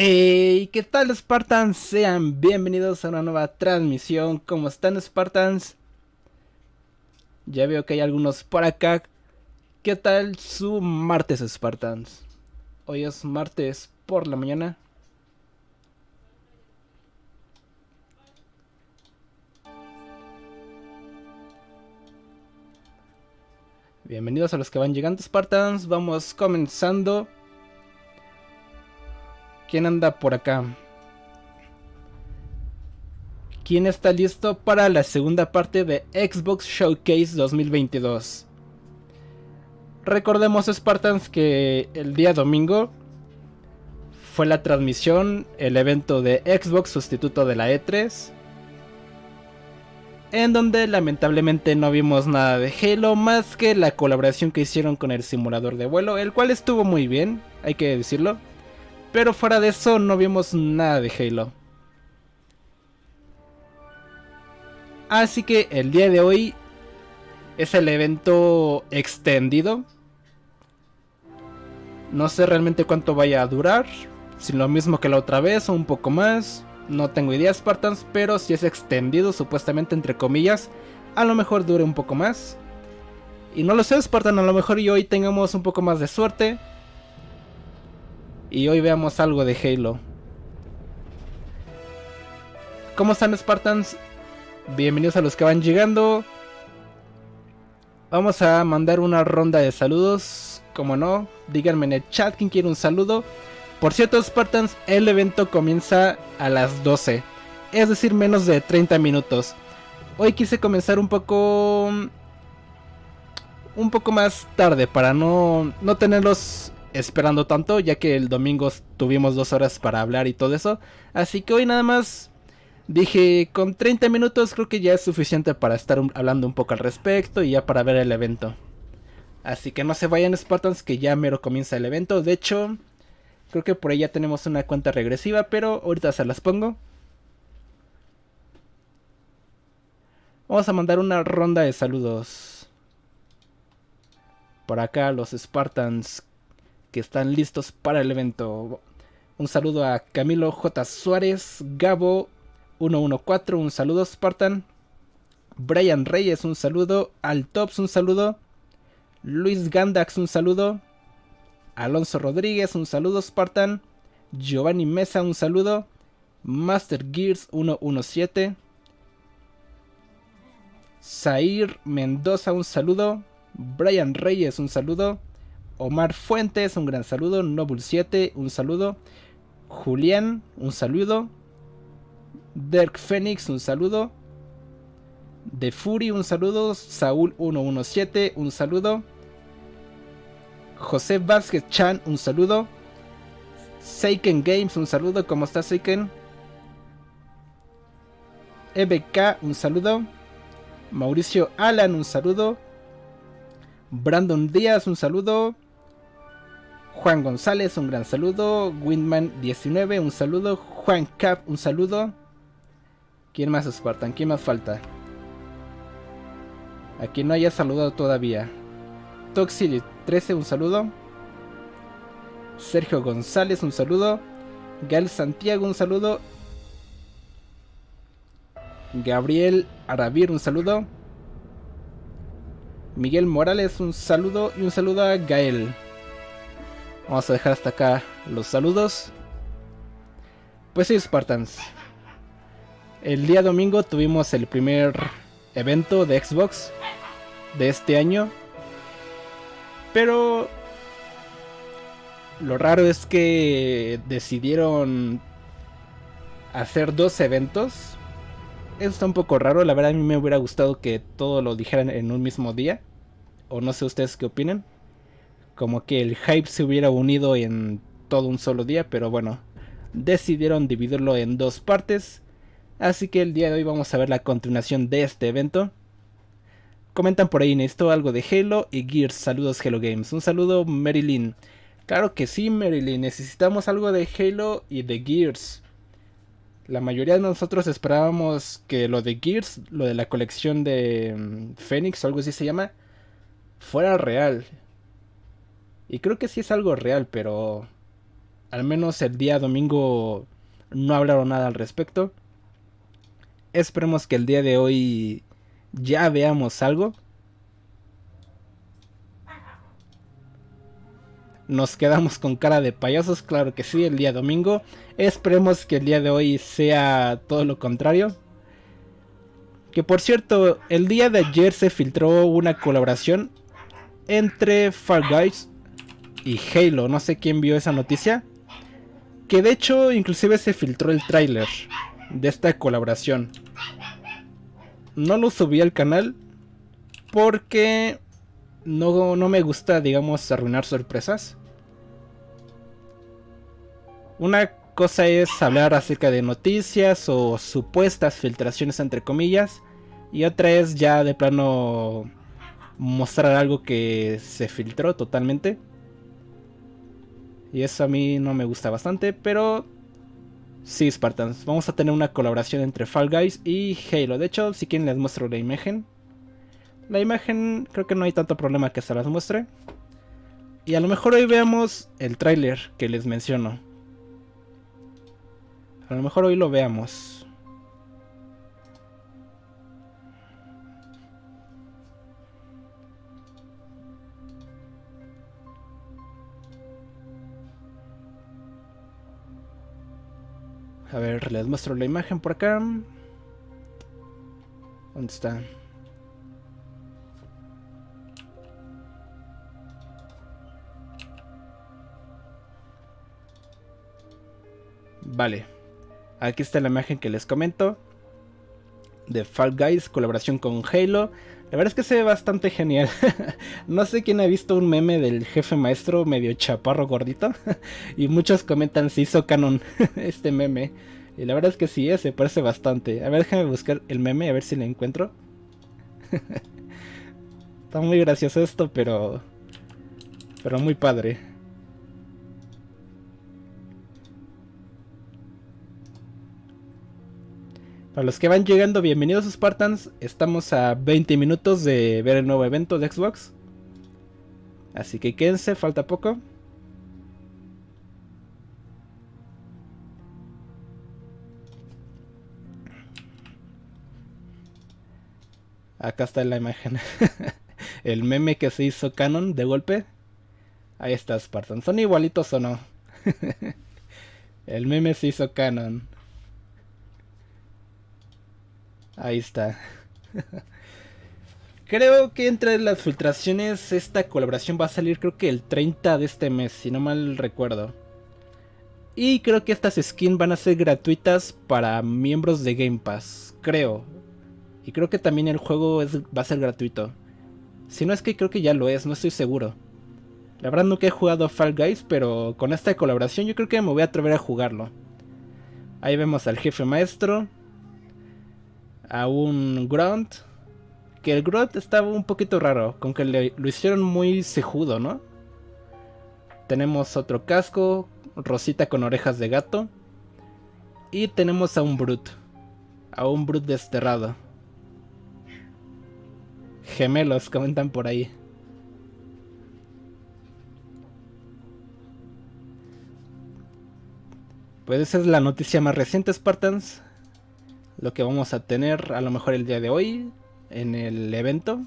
Hey, ¿qué tal, Spartans? Sean bienvenidos a una nueva transmisión. ¿Cómo están, Spartans? Ya veo que hay algunos por acá. ¿Qué tal su martes, Spartans? Hoy es martes por la mañana. Bienvenidos a los que van llegando, Spartans. Vamos comenzando. ¿Quién anda por acá? ¿Quién está listo para la segunda parte de Xbox Showcase 2022? Recordemos, Spartans, que el día domingo fue la transmisión, el evento de Xbox sustituto de la E3, en donde lamentablemente no vimos nada de Halo más que la colaboración que hicieron con el simulador de vuelo, el cual estuvo muy bien, hay que decirlo, pero fuera de eso no vimos nada de Halo. Así que el día de hoy es el evento extendido. No sé realmente cuánto vaya a durar, si lo mismo que la otra vez o un poco más. No tengo idea, Spartans, pero si es extendido, supuestamente entre comillas, a lo mejor dure un poco más. Y no lo sé, Spartan, a lo mejor y hoy tengamos un poco más de suerte y hoy veamos algo de Halo. ¿Cómo están, Spartans? Bienvenidos a los que van llegando. Vamos a mandar una ronda de saludos, como no, díganme en el chat quién quiere un saludo. Por cierto, Spartans, el evento comienza a las 12, es decir, menos de 30 minutos. Hoy quise comenzar un poco más tarde para no tenerlos esperando tanto, ya que el domingo tuvimos 2 horas para hablar y todo eso. Así que hoy nada más dije, con 30 minutos creo que ya es suficiente para estar hablando un poco al respecto y ya para ver el evento. Así que no se vayan, Spartans, que ya mero comienza el evento. De hecho, creo que por ahí ya tenemos una cuenta regresiva, pero ahorita se las pongo. Vamos a mandar una ronda de saludos. Por acá los Spartans que están listos para el evento. Un saludo a Camilo J. Suárez, Gabo 114, un saludo, Spartan. Brian Reyes, un saludo. Altops, un saludo. Luis Gandax, un saludo. Alonso Rodríguez, un saludo, Spartan. Giovanni Mesa, un saludo. Master Gears 117. Zair Mendoza, un saludo. Brian Reyes, un saludo. Omar Fuentes, un gran saludo. Nobul 7, un saludo. Julián, un saludo. Dirk Phoenix, un saludo. The Fury, un saludo. Saúl 117, un saludo. José Vázquez Chan, un saludo. Seiken Games, un saludo. ¿Cómo estás, Seiken? EBK, un saludo. Mauricio Alan, un saludo. Brandon Díaz, un saludo. Juan González, un gran saludo. Windman 19, un saludo. Juan Cap, un saludo. ¿Quién más, Spartan? ¿Quién más falta? A quien no haya saludado todavía. Toxili 13, un saludo. Sergio González, un saludo. Gal Santiago, un saludo. Gabriel Aravir, un saludo. Miguel Morales, un saludo. Y un saludo a Gael. Vamos a dejar hasta acá los saludos. Pues sí, Spartans. El día domingo tuvimos el primer evento de Xbox de este año. Pero lo raro es que decidieron hacer 2 eventos. Eso está un poco raro. La verdad, a mí me hubiera gustado que todo lo dijeran en un mismo día. O no sé ustedes qué opinan. Como que el hype se hubiera unido en todo un solo día. Pero bueno, decidieron dividirlo en 2 partes. Así que el día de hoy vamos a ver la continuación de este evento. Comentan por ahí, necesito algo de Halo y Gears. Saludos, Hello Games. Un saludo, Marilyn. Claro que sí, Marilyn. Necesitamos algo de Halo y de Gears. La mayoría de nosotros esperábamos que lo de Gears, lo de la colección de Phoenix o algo así se llama, fuera real. Y creo que sí es algo real, pero Al menos el día domingo no hablaron nada al respecto. Esperemos que el día de hoy ya veamos algo. Nos quedamos con cara de payasos, claro que sí, el día domingo. Esperemos que el día de hoy sea todo lo contrario. Que por cierto, el día de ayer se filtró una colaboración entre Fall Guys y Halo. No sé quién vio esa noticia. Que de hecho inclusive se filtró el tráiler de esta colaboración. No lo subí al canal porque no me gusta, digamos, arruinar sorpresas. Una cosa es hablar acerca de noticias o supuestas filtraciones entre comillas. Y otra es ya de plano mostrar algo que se filtró totalmente. Y eso a mí no me gusta bastante, pero sí, Spartans, vamos a tener una colaboración entre Fall Guys y Halo. De hecho, si quieren les muestro la imagen. La imagen creo que no hay tanto problema que se las muestre. Y a lo mejor hoy veamos el tráiler que les menciono. A lo mejor hoy lo veamos. A ver, les muestro la imagen por acá. ¿Dónde está? Vale. Aquí está la imagen que les comento. De Fall Guys, colaboración con Halo. La verdad es que se ve bastante genial. No sé quién ha visto un meme del jefe maestro medio chaparro gordito. Y muchos comentan si hizo canon este meme. Y la verdad es que sí, se parece bastante. A ver, déjame buscar el meme, a ver si lo encuentro. Está muy gracioso esto, pero muy padre. Para los que van llegando, bienvenidos Spartans. Estamos a 20 minutos de ver el nuevo evento de Xbox. Así que quédense, falta poco. Acá está la imagen. El meme que se hizo canon de golpe. Ahí está Spartans. ¿Son igualitos o no? El meme se hizo canon. Ahí está. Creo que entre las filtraciones esta colaboración va a salir creo que el 30 de este mes, si no mal recuerdo. Y creo que estas skins van a ser gratuitas para miembros de Game Pass, creo. Y creo que también el juego va a ser gratuito. Si no es que creo que ya lo es, no estoy seguro. La verdad nunca he jugado a Fall Guys, pero con esta colaboración yo creo que me voy a atrever a jugarlo. Ahí vemos al jefe maestro. A un Grunt. Que el Grunt estaba un poquito raro. Con que lo hicieron muy cejudo, ¿no? Tenemos otro casco. Rosita con orejas de gato. Y tenemos a un Brute. A un Brute desterrado. Gemelos, comentan por ahí. Pues esa es la noticia más reciente, Spartans. Lo que vamos a tener a lo mejor el día de hoy en el evento.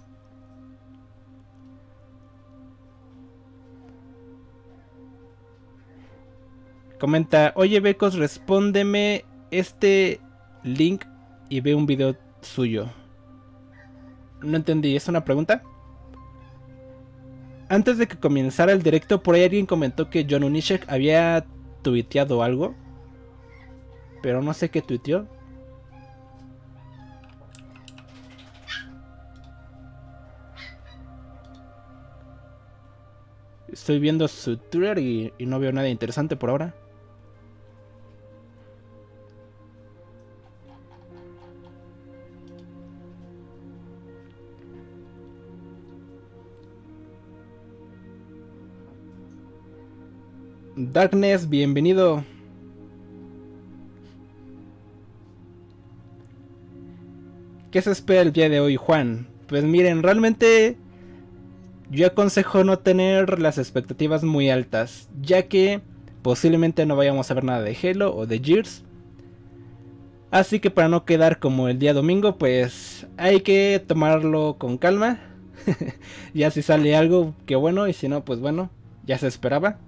Comenta, oye Becos, respóndeme este link y ve un video suyo. No entendí, ¿es una pregunta? Antes de que comenzara el directo, por ahí alguien comentó que John Unishek había tuiteado algo. Pero no sé qué tuiteó. Estoy viendo su Twitter y no veo nada interesante por ahora. Darkness, bienvenido. ¿Qué se espera el día de hoy, Juan? Pues miren, realmente yo aconsejo no tener las expectativas muy altas, ya que Posiblemente no vayamos a ver nada de Halo o de Gears. Así que para no quedar como el día domingo, pues hay que tomarlo con calma. Ya si sale algo, que bueno, y si no, pues bueno, ya se esperaba.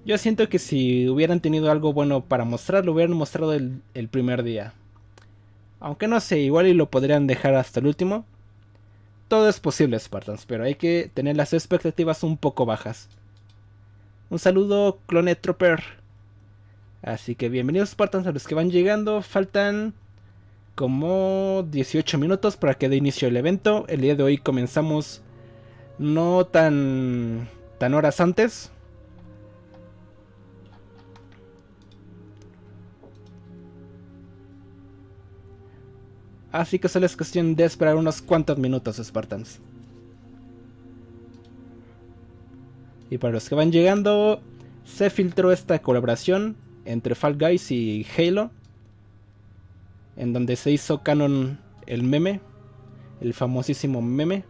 Yo siento que si hubieran tenido algo bueno para mostrar, lo hubieran mostrado el primer día. Aunque no sé, igual y lo podrían dejar hasta el último. Todo es posible, Spartans, pero hay que tener las expectativas un poco bajas. Un saludo, Clone Trooper. Así que bienvenidos, Spartans, a los que van llegando. Faltan como 18 minutos para que dé inicio el evento. El día de hoy comenzamos no tan horas antes. Así que solo es cuestión de esperar unos cuantos minutos, Spartans. Y para los que van llegando, se filtró esta colaboración entre Fall Guys y Halo, en donde se hizo canon el meme, el famosísimo meme.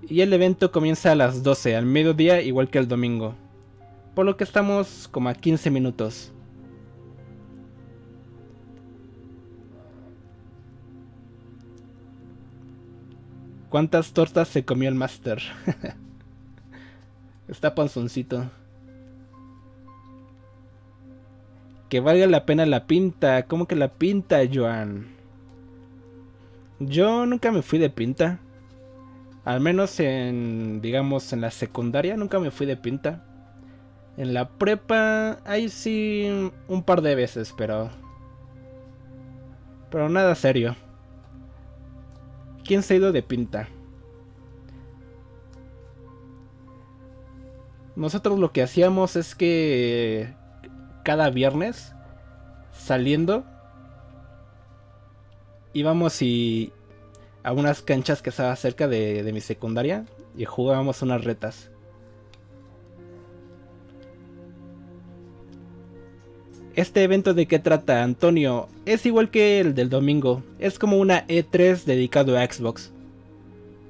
Y el evento comienza a las 12, al mediodía, igual que el domingo. Por lo que estamos como a 15 minutos. ¿Cuántas tortas se comió el Master? Está panzoncito. Que valga la pena la pinta. ¿Cómo que la pinta, Joan? Yo nunca me fui de pinta. Al menos en, digamos, en la secundaria nunca me fui de pinta. En la prepa, ahí sí un par de veces, pero nada serio. ¿Quién se ha ido de pinta? Nosotros lo que hacíamos es que cada viernes, saliendo, íbamos a unas canchas que estaban cerca de mi secundaria y jugábamos unas retas. ¿Este evento de qué trata, Antonio? Es igual que el del domingo. Es como una E3 dedicado a Xbox.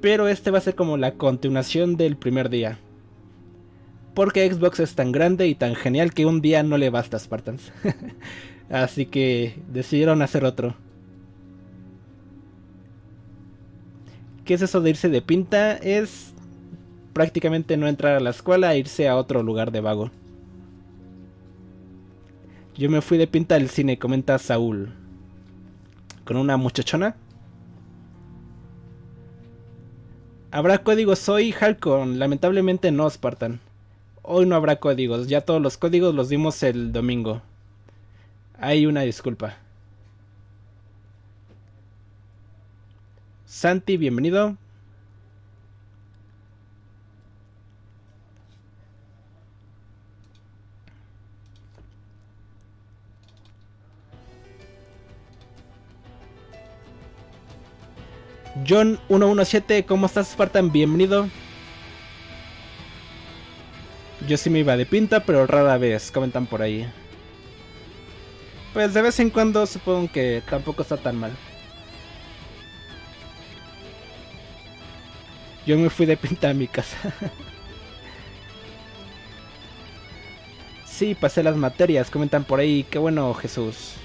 Pero este va a ser como la continuación del primer día. Porque Xbox es tan grande y tan genial que un día no le basta, Spartans. Así que decidieron hacer otro. ¿Qué es eso de irse de pinta? Es prácticamente no entrar a la escuela e irse a otro lugar de vago. Yo me fui de pinta al cine, comenta Saúl. ¿Con una muchachona? ¿Habrá códigos hoy, Halcon? Lamentablemente no, Spartan. Hoy no habrá códigos, ya todos los códigos los dimos el domingo. Hay una disculpa. Santi, bienvenido. John 117, ¿cómo estás, Spartan? Bienvenido. Yo sí me iba de pinta, pero rara vez, comentan por ahí. Pues de vez en cuando supongo que tampoco está tan mal. Yo me fui de pinta a mi casa. Sí, pasé las materias, comentan por ahí. Qué bueno, Jesús.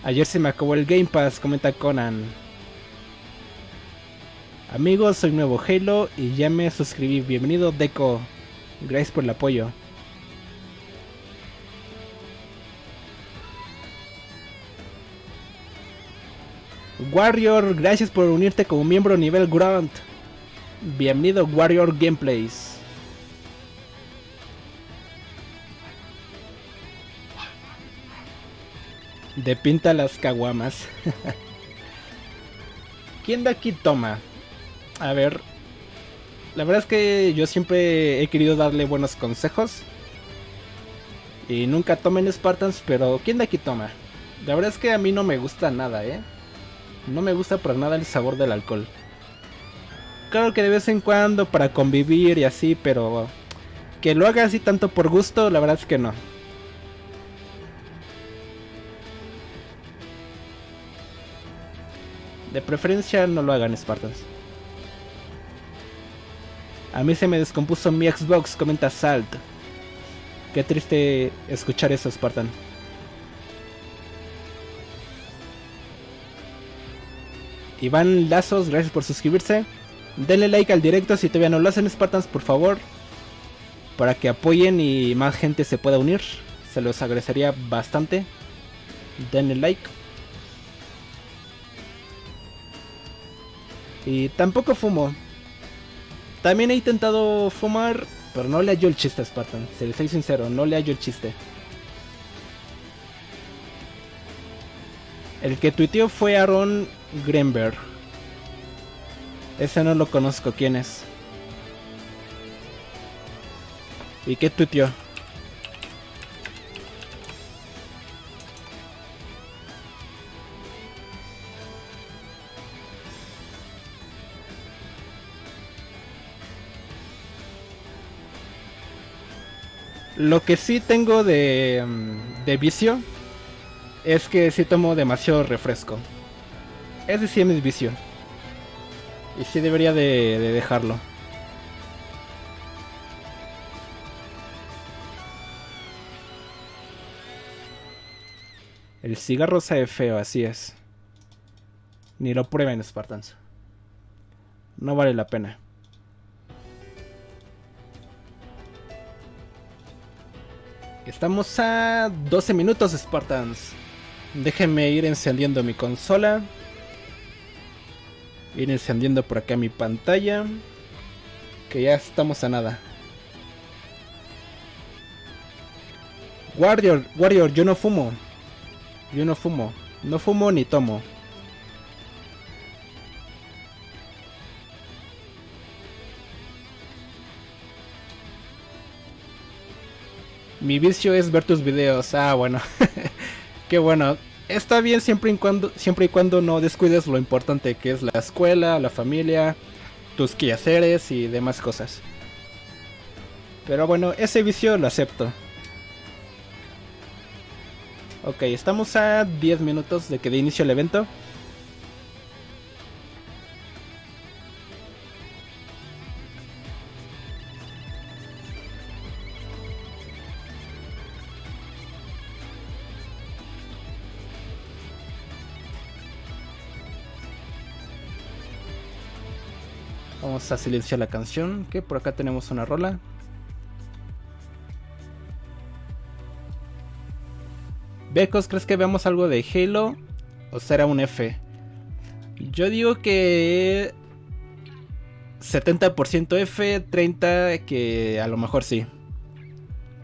Ayer se me acabó el Game Pass, comenta Conan. Amigos, soy nuevo Halo y ya me suscribí. Bienvenido, Deco. Gracias por el apoyo. Warrior, gracias por unirte como miembro nivel Grunt. Bienvenido, Warrior Gameplays. De pinta las caguamas. ¿Quién de aquí toma? A ver. La verdad es que yo siempre he querido darle buenos consejos. Y nunca tomen Spartans, pero ¿quién de aquí toma? La verdad es que a mí no me gusta nada, No me gusta por nada el sabor del alcohol. Claro que de vez en cuando para convivir y así, pero que lo haga así tanto por gusto, la verdad es que no. De preferencia no lo hagan, Spartans. A mí se me descompuso mi Xbox, comenta Salt. Qué triste escuchar eso, Spartan. Iván Lazos, gracias por suscribirse. Denle like al directo si todavía no lo hacen, Spartans, por favor. Para que apoyen y más gente se pueda unir. Se los agradecería bastante. Denle like. Y tampoco fumo. También he intentado fumar, pero no le hallo el chiste, Spartan. Si les soy sincero, no le hallo el chiste. El que tuiteó fue Aaron Greenberg. Ese no lo conozco, ¿quién es? ¿Y qué tuiteó? Lo que sí tengo de vicio es que sí tomo demasiado refresco. Ese sí es mi vicio. Y sí debería de dejarlo. El cigarro sabe feo, así es. Ni lo prueben, Spartans. No vale la pena. Estamos a 12 minutos, Spartans. Déjenme ir encendiendo mi consola. Ir encendiendo por acá mi pantalla. Que ya estamos a nada. Warrior, yo no fumo. Yo no fumo. No fumo ni tomo. Mi vicio es ver tus videos. Ah, bueno. Qué bueno. Está bien siempre y cuando no descuides lo importante que es la escuela, la familia, tus quehaceres y demás cosas. Pero bueno, ese vicio lo acepto. Ok, estamos a 10 minutos de que de inicio el evento. Vamos a silenciar la canción, que por acá tenemos una rola. Becos, ¿crees que veamos algo de Halo? ¿O será un F? Yo digo que 70% F, 30% que a lo mejor sí.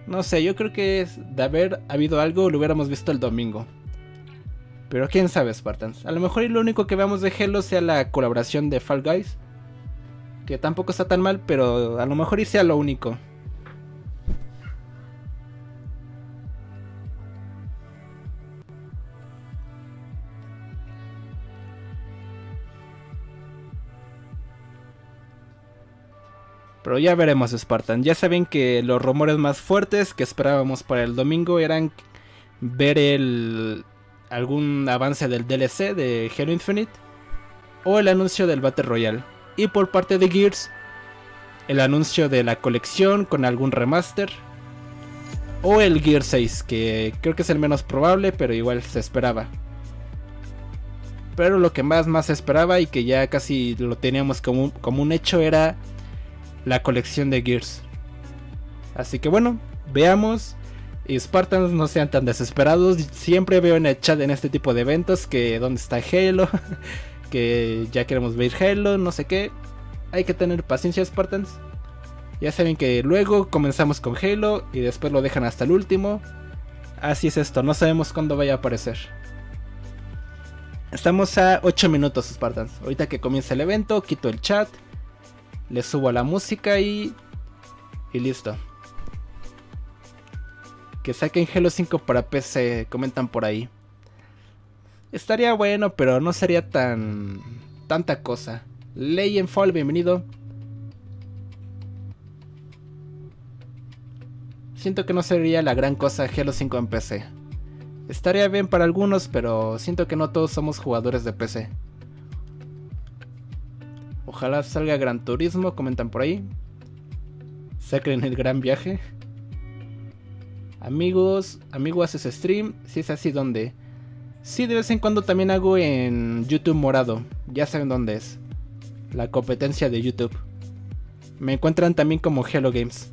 No sé, yo creo que de haber habido algo lo hubiéramos visto el domingo. Pero quién sabe, Spartans. A lo mejor y lo único que veamos de Halo sea la colaboración de Fall Guys. Que tampoco está tan mal, pero a lo mejor y sea lo único. Pero ya veremos, Spartan. Ya saben que los rumores más fuertes que esperábamos para el domingo eran ver algún avance del DLC de Halo Infinite o el anuncio del Battle Royale. Y por parte de Gears, el anuncio de la colección con algún remaster. O el Gear 6, que creo que es el menos probable, pero igual se esperaba. Pero lo que más se esperaba y que ya casi lo teníamos como un hecho era la colección de Gears. Así que bueno, veamos. Y Spartans, no sean tan desesperados. Siempre veo en el chat en este tipo de eventos que dónde está Halo. Que ya queremos ver Halo, no sé qué. Hay que tener paciencia, Spartans. Ya saben que luego comenzamos con Halo y después lo dejan hasta el último. Así es esto, no sabemos cuándo vaya a aparecer. Estamos a 8 minutos, Spartans. Ahorita que comience el evento, quito el chat, le subo la música y listo. Que saquen Halo 5 para PC, comentan por ahí. Estaría bueno, pero no sería tanta cosa. Fall, bienvenido. Siento que no sería la gran cosa Halo 5 en PC. Estaría bien para algunos, pero siento que no todos somos jugadores de PC. Ojalá salga Gran Turismo, comentan por ahí. Saquen el gran viaje. Amigos, amigo, ¿haces stream? Si es así, ¿dónde? Sí, de vez en cuando también hago en YouTube morado. Ya saben dónde es. La competencia de YouTube. Me encuentran también como Hello Games.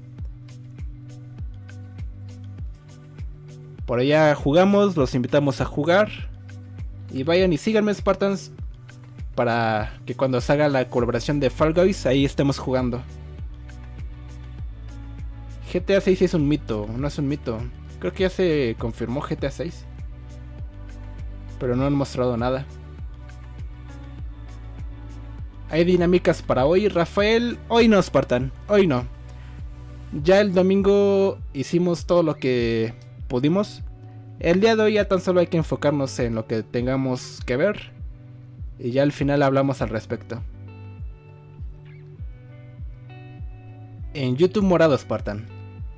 Por allá jugamos, los invitamos a jugar. Y vayan y síganme, Spartans, para que cuando se haga la colaboración de Fall Guys, ahí estemos jugando. GTA 6 es un mito, no es un mito. Creo que ya se confirmó GTA 6. Pero no han mostrado nada. Hay dinámicas para hoy, Rafael. Hoy no, Spartan, hoy no. Ya el domingo hicimos todo lo que pudimos. El día de hoy ya tan solo hay que enfocarnos en lo que tengamos que ver. Y ya al final hablamos al respecto. En YouTube morado, Spartan.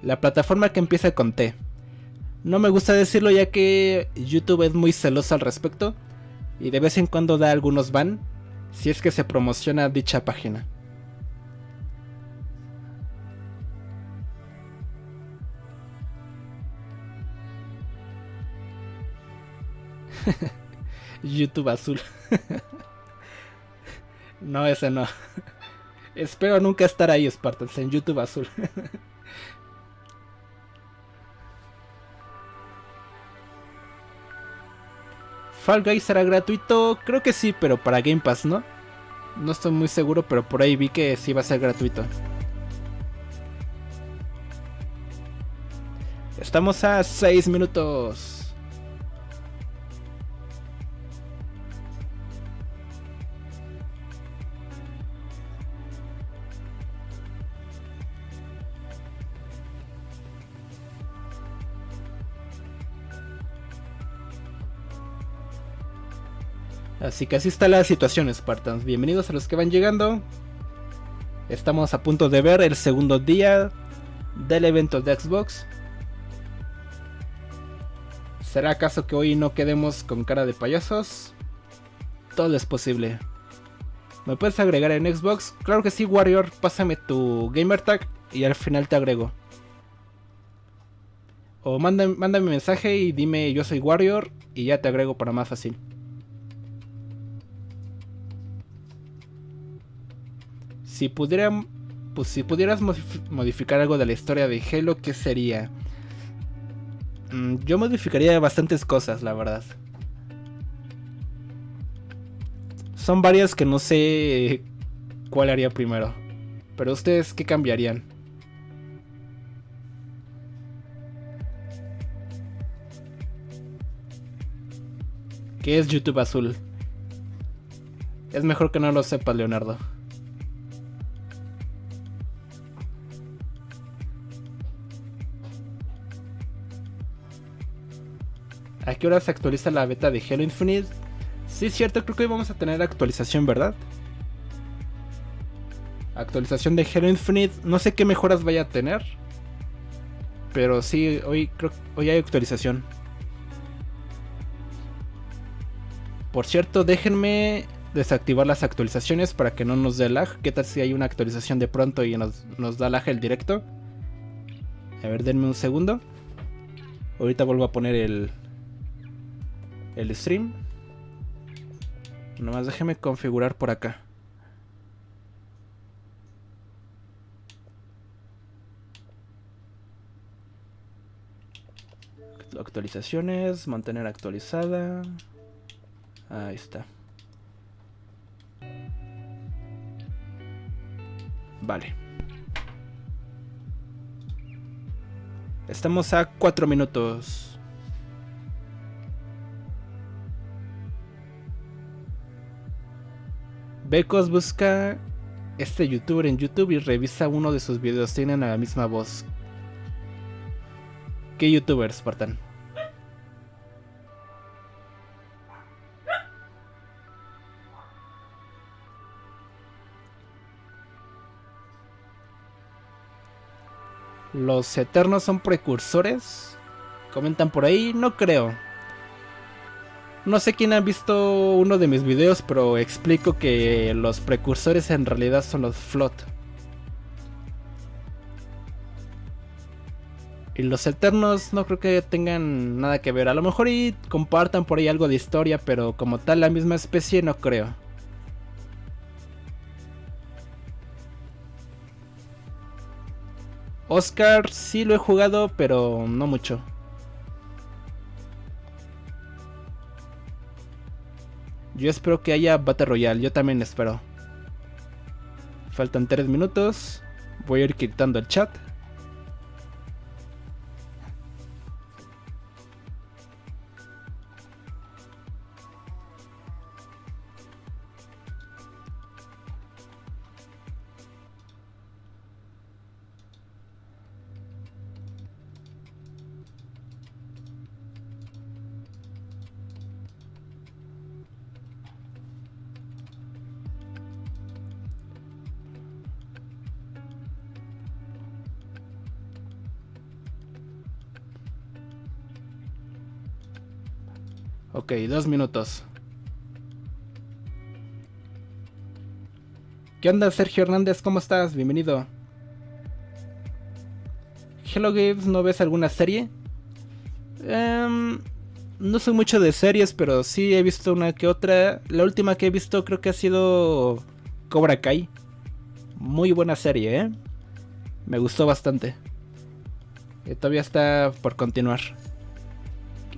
La plataforma que empieza con T. No me gusta decirlo ya que YouTube es muy celoso al respecto. Y de vez en cuando da algunos ban si es que se promociona dicha página. YouTube azul. No, ese no. Espero nunca estar ahí, Spartans, en YouTube azul. Fall Guys será gratuito, creo que sí, pero para Game Pass, ¿no? No estoy muy seguro, pero por ahí vi que sí va a ser gratuito. Estamos a 6 minutos. Así que así está la situación, Spartans. Bienvenidos a los que van llegando. Estamos a punto de ver el segundo día del evento de Xbox. ¿Será acaso que hoy no quedemos con cara de payasos? Todo es posible. ¿Me puedes agregar en Xbox? Claro que sí, Warrior. Pásame tu gamertag y al final te agrego. O mándame mensaje y dime yo soy Warrior y ya te agrego para más fácil. Si pudieras modificar algo de la historia de Halo, ¿qué sería? Yo modificaría bastantes cosas, la verdad. Son varias que no sé cuál haría primero. Pero ustedes, ¿qué cambiarían? ¿Qué es YouTube azul? Es mejor que no lo sepas, Leonardo. ¿A qué hora se actualiza la beta de Halo Infinite? Sí, es cierto, creo que hoy vamos a tener actualización, ¿verdad? Actualización de Halo Infinite. No sé qué mejoras vaya a tener, pero sí, hoy hay actualización. Por cierto, déjenme desactivar las actualizaciones para que no nos dé lag. ¿Qué tal si hay una actualización de pronto y nos da lag el directo? A ver, denme un segundo. Ahorita vuelvo a poner el stream. Nomás déjeme configurar por acá. Actualizaciones, mantener actualizada. Ahí está. Vale. Estamos a 4 minutos. Becos busca este youtuber en YouTube y revisa uno de sus videos. Tienen la misma voz. ¿Qué youtuber, Spartan? ¿Los Eternos son precursores? Comentan por ahí, no creo. No sé quién ha visto uno de mis videos, pero explico que los precursores en realidad son los Flood. Y los Eternos no creo que tengan nada que ver. A lo mejor y compartan por ahí algo de historia, pero como tal la misma especie no creo. Oscar sí lo he jugado, pero no mucho. Yo espero que haya Battle Royale, yo también espero. Faltan 3 minutos. Voy a ir quitando el chat. Ok, 2 minutos. ¿Qué onda, Sergio Hernández? ¿Cómo estás? Bienvenido. Hello Games, ¿no ves alguna serie? No soy mucho de series, pero sí he visto una que otra. La última que he visto creo que ha sido Cobra Kai. Muy buena serie, ¿eh? Me gustó bastante. Todavía está por continuar.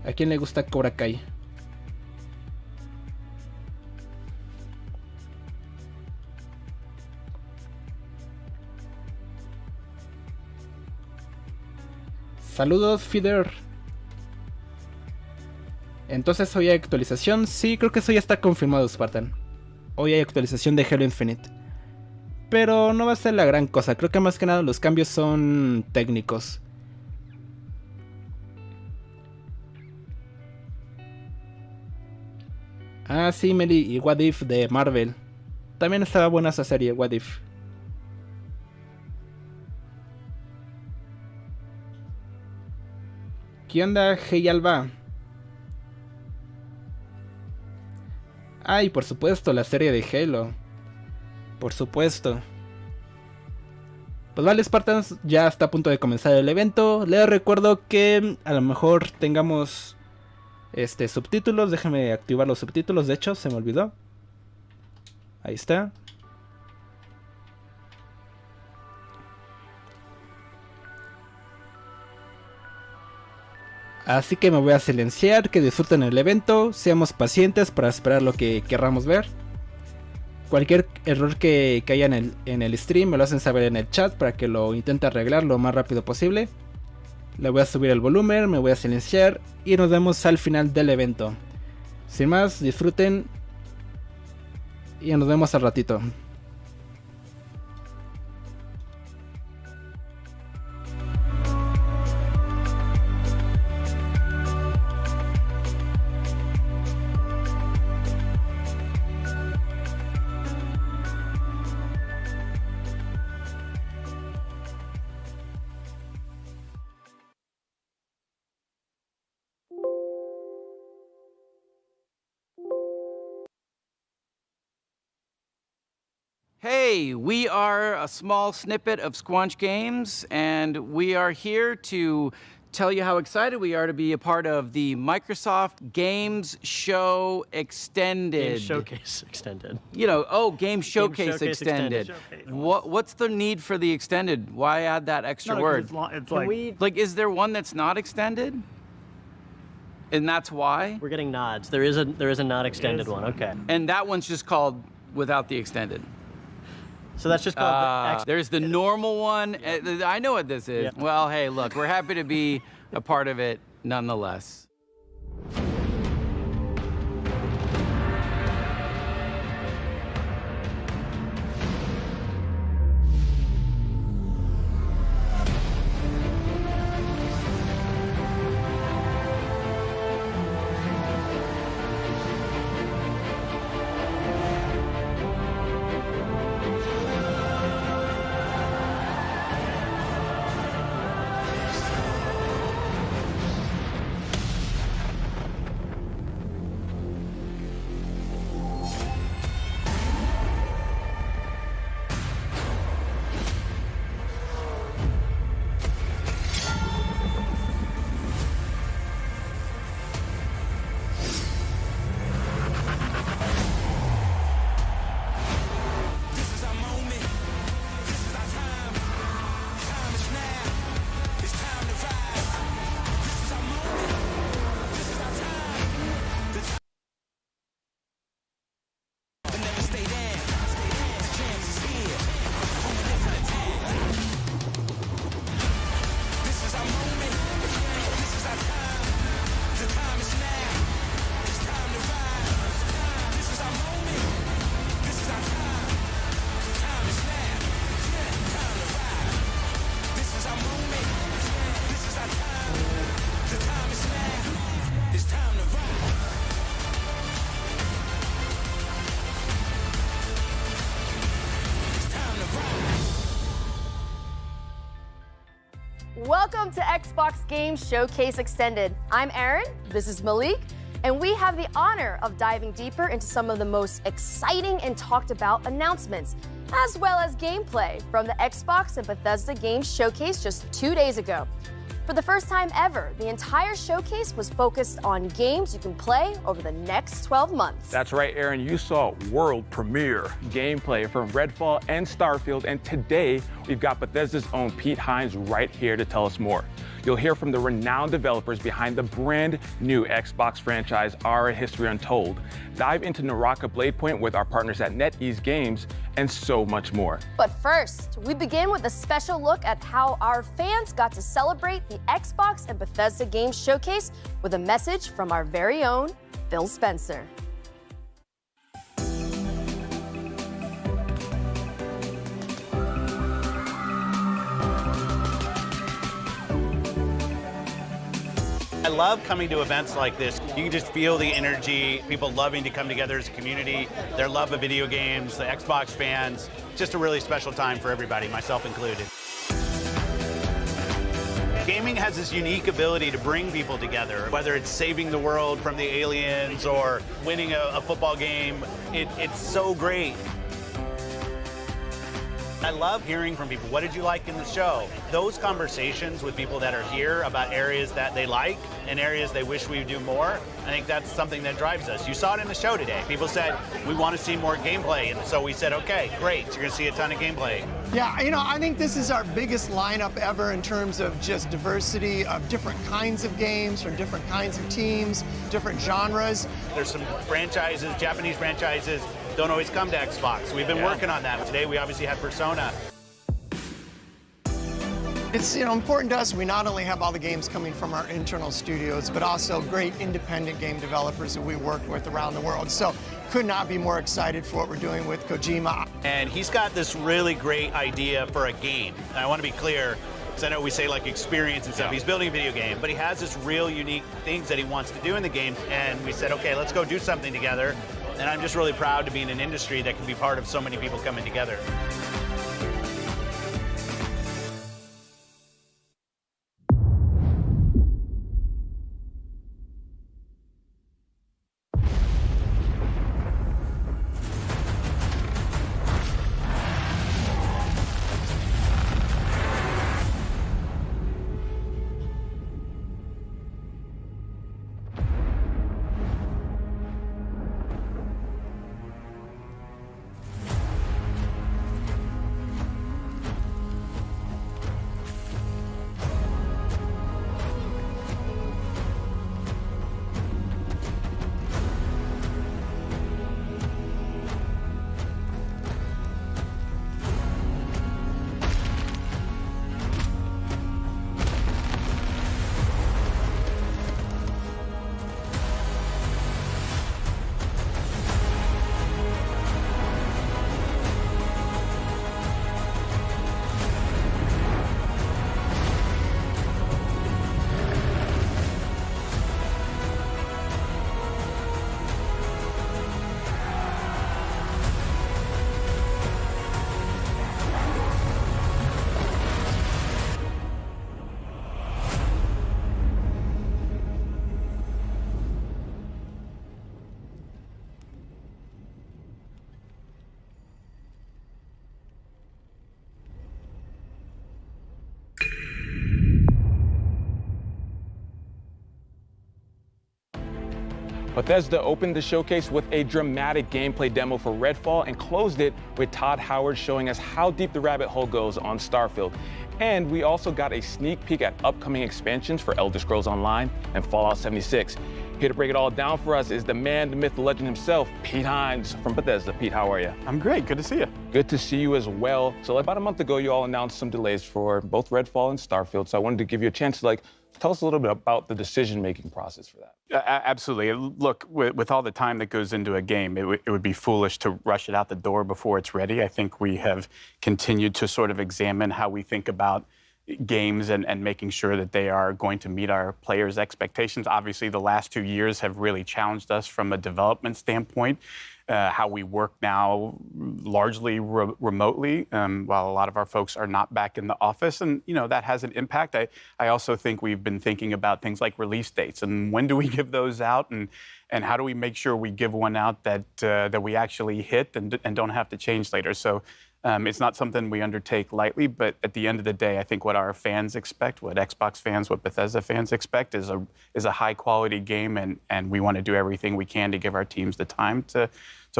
¿A quién le gusta Cobra Kai? Saludos, Feeder. Entonces hoy hay actualización. Sí, creo que eso ya está confirmado, Spartan. Hoy hay actualización de Halo Infinite. Pero no va a ser la gran cosa. Creo que más que nada los cambios son técnicos. Ah, sí, Meli y What If de Marvel. También estaba buena esa serie, What If. ¿Qué onda, Hey Alba? Ay, por supuesto, la serie de Halo. Por supuesto. Pues vale, Spartans, ya está a punto de comenzar el evento. Les recuerdo que a lo mejor tengamos subtítulos. Déjame activar los subtítulos, de hecho, se me olvidó. Ahí está. Así que me voy a silenciar, que disfruten el evento, seamos pacientes para esperar lo que querramos ver. Cualquier error que haya en el stream me lo hacen saber en el chat para que lo intente arreglar lo más rápido posible. Le voy a subir el volumen, me voy a silenciar y nos vemos al final del evento. Sin más, disfruten y nos vemos al ratito. Hey, we are a small snippet of Squanch Games, and we are here to tell you how excited we are to be a part of the Microsoft Games Show Extended. Game Showcase Extended. You know, Game Showcase Extended. What's the need for the extended? Why add that extra word? It's like, Is there one that's not extended? And that's why? we're getting nods. There is a not extended one. Okay. And that one's just called without the extended. So that's just called There's the normal one. I know what this is. Yeah. Well, hey, look, we're happy to be a part of it nonetheless. Welcome to Xbox Games Showcase Extended. I'm Erin, this is Malik, and we have the honor of diving deeper into some of the most exciting and talked about announcements, as well as gameplay from the Xbox and Bethesda Games Showcase just 2 days ago. For the first time ever, the entire showcase was focused on games you can play over the next 12 months. That's right, Aaron. You saw world premiere gameplay from Red Fall and Starfield, and today we've got Bethesda's own Pete Hines right here to tell us more. You'll hear from the renowned developers behind the brand new Xbox franchise, Our History Untold. Dive into Naraka Bladepoint with our partners at NetEase Games, and so much more. But first, we begin with a special look at how our fans got to celebrate the Xbox and Bethesda Games Showcase with a message from our very own Phil Spencer. I love coming to events like this. You can just feel the energy, people loving to come together as a community, their love of video games, the Xbox fans. Just a really special time for everybody, myself included. Gaming has this unique ability to bring people together, whether it's saving the world from the aliens or winning a football game. It's so great. I love hearing from people, what did you like in the show? Those conversations with people that are here about areas that they like and areas they wish we would do more, I think that's something that drives us. You saw it in the show today. People said, we want to see more gameplay. And so we said, okay, great, you're going to see a ton of gameplay. Yeah, I think this is our biggest lineup ever in terms of just diversity of different kinds of games from different kinds of teams, different genres. There's some franchises, Japanese franchises, don't always come to Xbox. We've been working on that. Today we obviously had Persona. It's important to us. We not only have all the games coming from our internal studios, but also great independent game developers that we work with around the world. So could not be more excited for what we're doing with Kojima. And he's got this really great idea for a game. And I want to be clear, because I know we say like experience and stuff. He's building a video game, but he has this real unique things that he wants to do in the game. And we said, okay, let's go do something together. And I'm just really proud to be in an industry that can be part of so many people coming together. Bethesda opened the showcase with a dramatic gameplay demo for Redfall and closed it with Todd Howard showing us how deep the rabbit hole goes on Starfield. And we also got a sneak peek at upcoming expansions for Elder Scrolls Online and Fallout 76. Here to break it all down for us is the man, the myth, the legend himself, Pete Hines from Bethesda. Pete, how are you? I'm great, good to see you. Good to see you as well. So about a month ago, you all announced some delays for both Redfall and Starfield. So I wanted to give you a chance to tell us a little bit about the decision-making process for that. Absolutely. Look, with all the time that goes into a game, it would be foolish to rush it out the door before it's ready. I think we have continued to sort of examine how we think about games and making sure that they are going to meet our players' expectations. Obviously, the last 2 years have really challenged us from a development standpoint. how we work now largely remotely, while a lot of our folks are not back in the office. And, that has an impact. I also think we've been thinking about things like release dates and when do we give those out and how do we make sure we give one out that we actually hit and don't have to change later. So it's not something we undertake lightly, but at the end of the day, I think what our fans expect, what Xbox fans, what Bethesda fans expect is a high quality game, and we want to do everything we can to give our teams the time to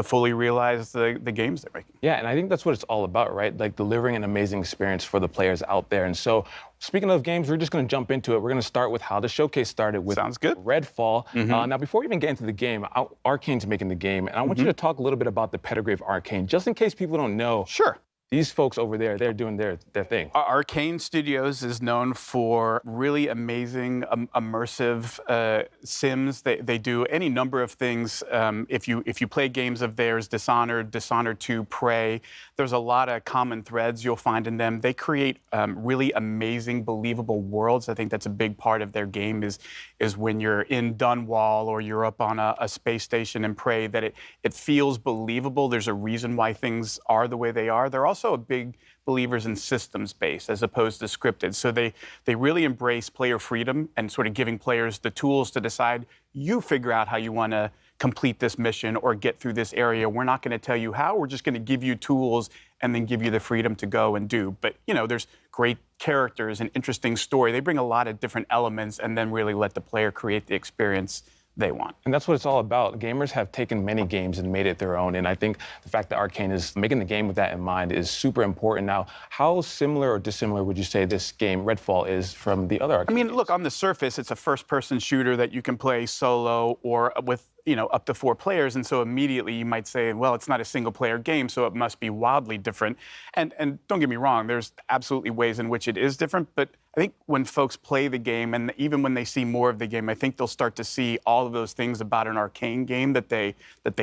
fully realize the games they're making. Yeah, and I think that's what it's all about, right? Like delivering an amazing experience for the players out there. And so, speaking of games, we're just going to jump into it. We're going to start with how the showcase started with Sounds good. Red Fall. Now, before we even get into the game, Arcane's making the game, and I want you to talk a little bit about the pedigree of Arcane, just in case people don't know. Sure. These folks over there, they're doing their thing. Arcane Studios is known for really amazing, immersive sims. They do any number of things. If you play games of theirs, Dishonored 2, Prey, there's a lot of common threads you'll find in them. They create really amazing, believable worlds. I think that's a big part of their game is when you're in Dunwall or you're up on a space station in Prey, that it feels believable. There's a reason why things are the way they are. They're also a big believers in systems-based as opposed to scripted. So they really embrace player freedom and sort of giving players the tools to decide, you figure out how you want to complete this mission or get through this area. We're not going to tell you how. We're just going to give you tools and then give you the freedom to go and do. But, there's great characters and interesting story. They bring a lot of different elements and then really let the player create the experience they want. And that's what it's all about. Gamers have taken many games and made it their own. And I think the fact that Arcane is making the game with that in mind is super important. Now, how similar or dissimilar would you say this game, Redfall, is from the other Arcane games? Look, on the surface, it's a first-person shooter that you can play solo or with up to 4 players, and so immediately you might say, well, it's not a single-player game, so it must be wildly different. And don't get me wrong, there's absolutely ways in which it is different, but I think when folks play the game, and even when they see more of the game, I think they'll start to see all of those things about an Arcane game that they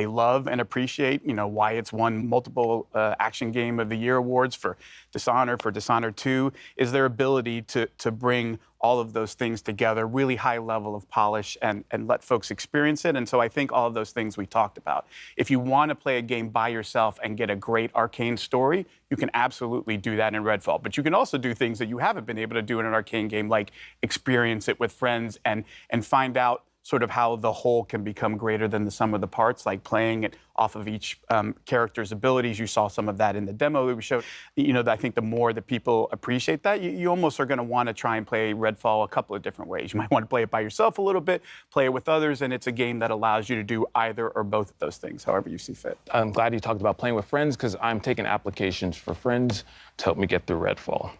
love and appreciate. Why it's won multiple Action Game of the Year awards for Dishonored 2, is their ability to bring all of those things together, really high level of polish, and let folks experience it. And so I think all of those things we talked about. If you want to play a game by yourself and get a great Arcane story, you can absolutely do that in Redfall. But you can also do things that you haven't been able to do in an Arcane game, like experience it with friends and find out sort of how the whole can become greater than the sum of the parts, like playing it off of each character's abilities. You saw some of that in the demo that we showed. I think the more that people appreciate that, you almost are going to want to try and play Redfall a couple of different ways. You might want to play it by yourself a little bit, play it with others, and it's a game that allows you to do either or both of those things, however you see fit. I'm glad you talked about playing with friends, because I'm taking applications for friends to help me get through Redfall.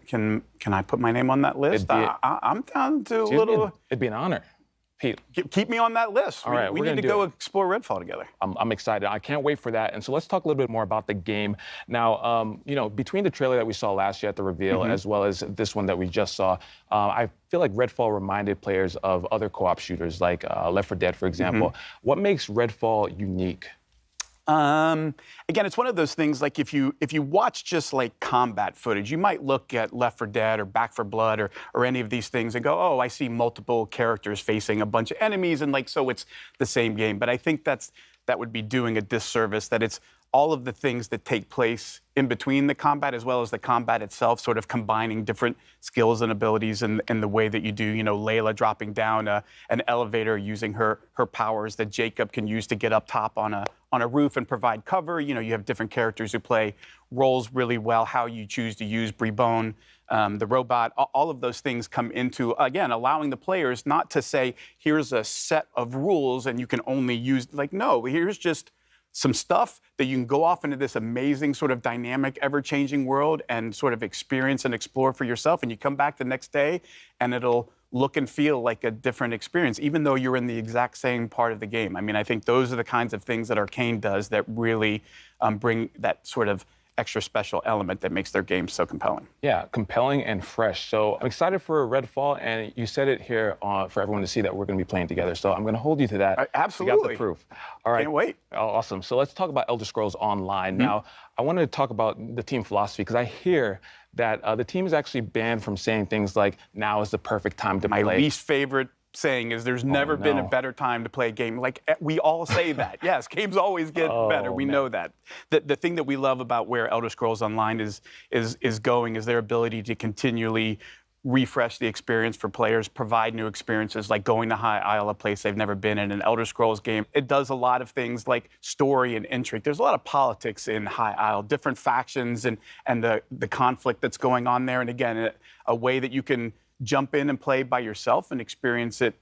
Can I put my name on that list? I'm down to a little... It'd be an honor. Pete, keep me on that list. All right, we need to go explore Redfall together. I'm excited. I can't wait for that. And so let's talk a little bit more about the game. Now, between the trailer that we saw last year at the reveal, as well as this one that we just saw, I feel like Redfall reminded players of other co-op shooters, like Left 4 Dead, for example. What makes Redfall unique? Again, it's one of those things, like if you watch just like combat footage, you might look at Left 4 Dead or Back 4 Blood or any of these things and go, oh, I see multiple characters facing a bunch of enemies, and so it's the same game. But I think that would be doing a disservice, that it's all of the things that take place in between the combat as well as the combat itself, sort of combining different skills and abilities in the way that you do, Layla dropping down an elevator using her powers that Jacob can use to get up top on a roof and provide cover. You have different characters who play roles really well, how you choose to use Brebone, the robot. All of those things come into, again, allowing the players not to say, here's a set of rules and you can only use, no, here's just some stuff that you can go off into this amazing sort of dynamic, ever-changing world and sort of experience and explore for yourself. And you come back the next day and it'll look and feel like a different experience, even though you're in the exact same part of the game. I think those are the kinds of things that Arcane does that really bring that sort of extra special element that makes their game so compelling. Yeah, compelling and fresh. So I'm excited for Redfall, and you said it here for everyone to see that we're going to be playing together. So I'm going to hold you to that. Absolutely. You got the proof. All right. Can't wait. Oh, awesome. So let's talk about Elder Scrolls Online. Now, I want to talk about the team philosophy, because I hear that the team is actually banned from saying things like, now is the perfect time to play. My least favorite saying is there's never been a better time to play a game. Like, we all say that. Yes, games always get better. We know that. The thing that we love about where Elder Scrolls Online is going is their ability to continually refresh the experience for players, provide new experiences, like going to High Isle, a place they've never been in an Elder Scrolls game. It does a lot of things like story and intrigue. There's a lot of politics in High Isle, different factions and the conflict that's going on there. And again, a way that you can jump in and play by yourself and experience it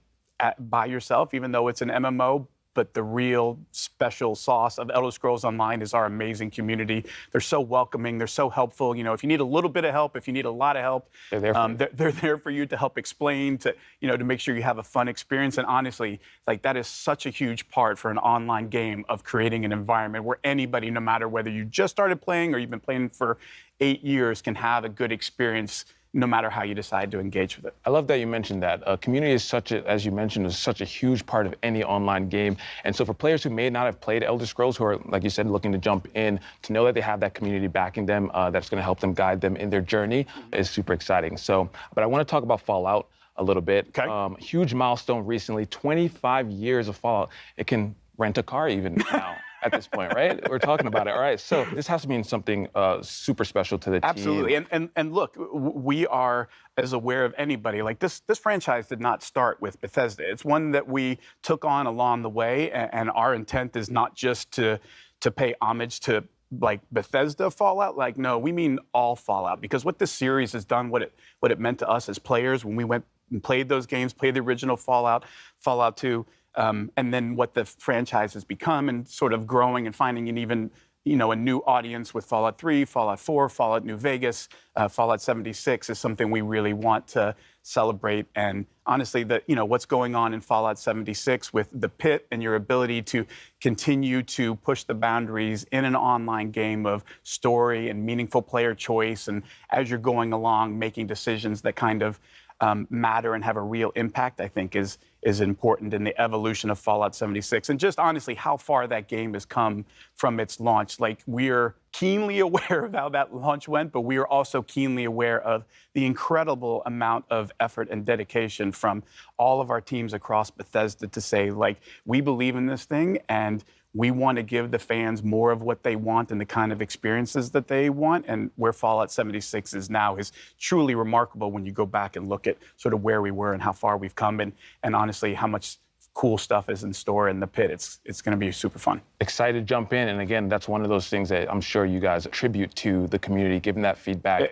by yourself, even though it's an MMO. But the real special sauce of Elder Scrolls Online is our amazing community. They're so welcoming. They're so helpful. You know, if you need a little bit of help, if you need a lot of help, they're there for you. They're there for you to help explain, to make sure you have a fun experience. And honestly, like, that is such a huge part for an online game of creating an environment where anybody, no matter whether you just started playing or you've been playing for 8 years, can have a good experience, no matter how you decide to engage with it. I love that you mentioned that. Community is as you mentioned, is such a huge part of any online game. And so for players who may not have played Elder Scrolls, who are, like you said, looking to jump in, to know that they have that community backing them, that's gonna help them guide them in their journey is super exciting. So, but I wanna talk about Fallout a little bit. Okay. Huge milestone recently, 25 years of Fallout. It can rent a car even now. At this point, right? We're talking about it. All right, so this has to mean something super special to the team. Absolutely, and look, we are as aware of anybody. Like, this franchise did not start with Bethesda. It's one that we took on along the way, and our intent is not just to pay homage to, like, Bethesda Fallout. Like, no, we mean all Fallout, because what this series has done, what it meant to us as players when we went and played those games, played the original Fallout, Fallout 2. And then what the franchise has become, and sort of growing and finding an even, a new audience with Fallout 3, Fallout 4, Fallout New Vegas, Fallout 76 is something we really want to celebrate. And honestly, what's going on in Fallout 76 with the pit and your ability to continue to push the boundaries in an online game of story and meaningful player choice, and as you're going along, making decisions that kind of matter and have a real impact, I think is important in the evolution of Fallout 76. And just honestly, how far that game has come from its launch. Like, we're keenly aware of how that launch went, but we are also keenly aware of the incredible amount of effort and dedication from all of our teams across Bethesda to say, like, we believe in this thing, and we want to give the fans more of what they want and the kind of experiences that they want. And where Fallout 76 is now is truly remarkable when you go back and look at sort of where we were and how far we've come, and honestly, how much cool stuff is in store in the pit. It's going to be super fun. Excited to jump in. And again, that's one of those things that I'm sure you guys attribute to the community, giving that feedback.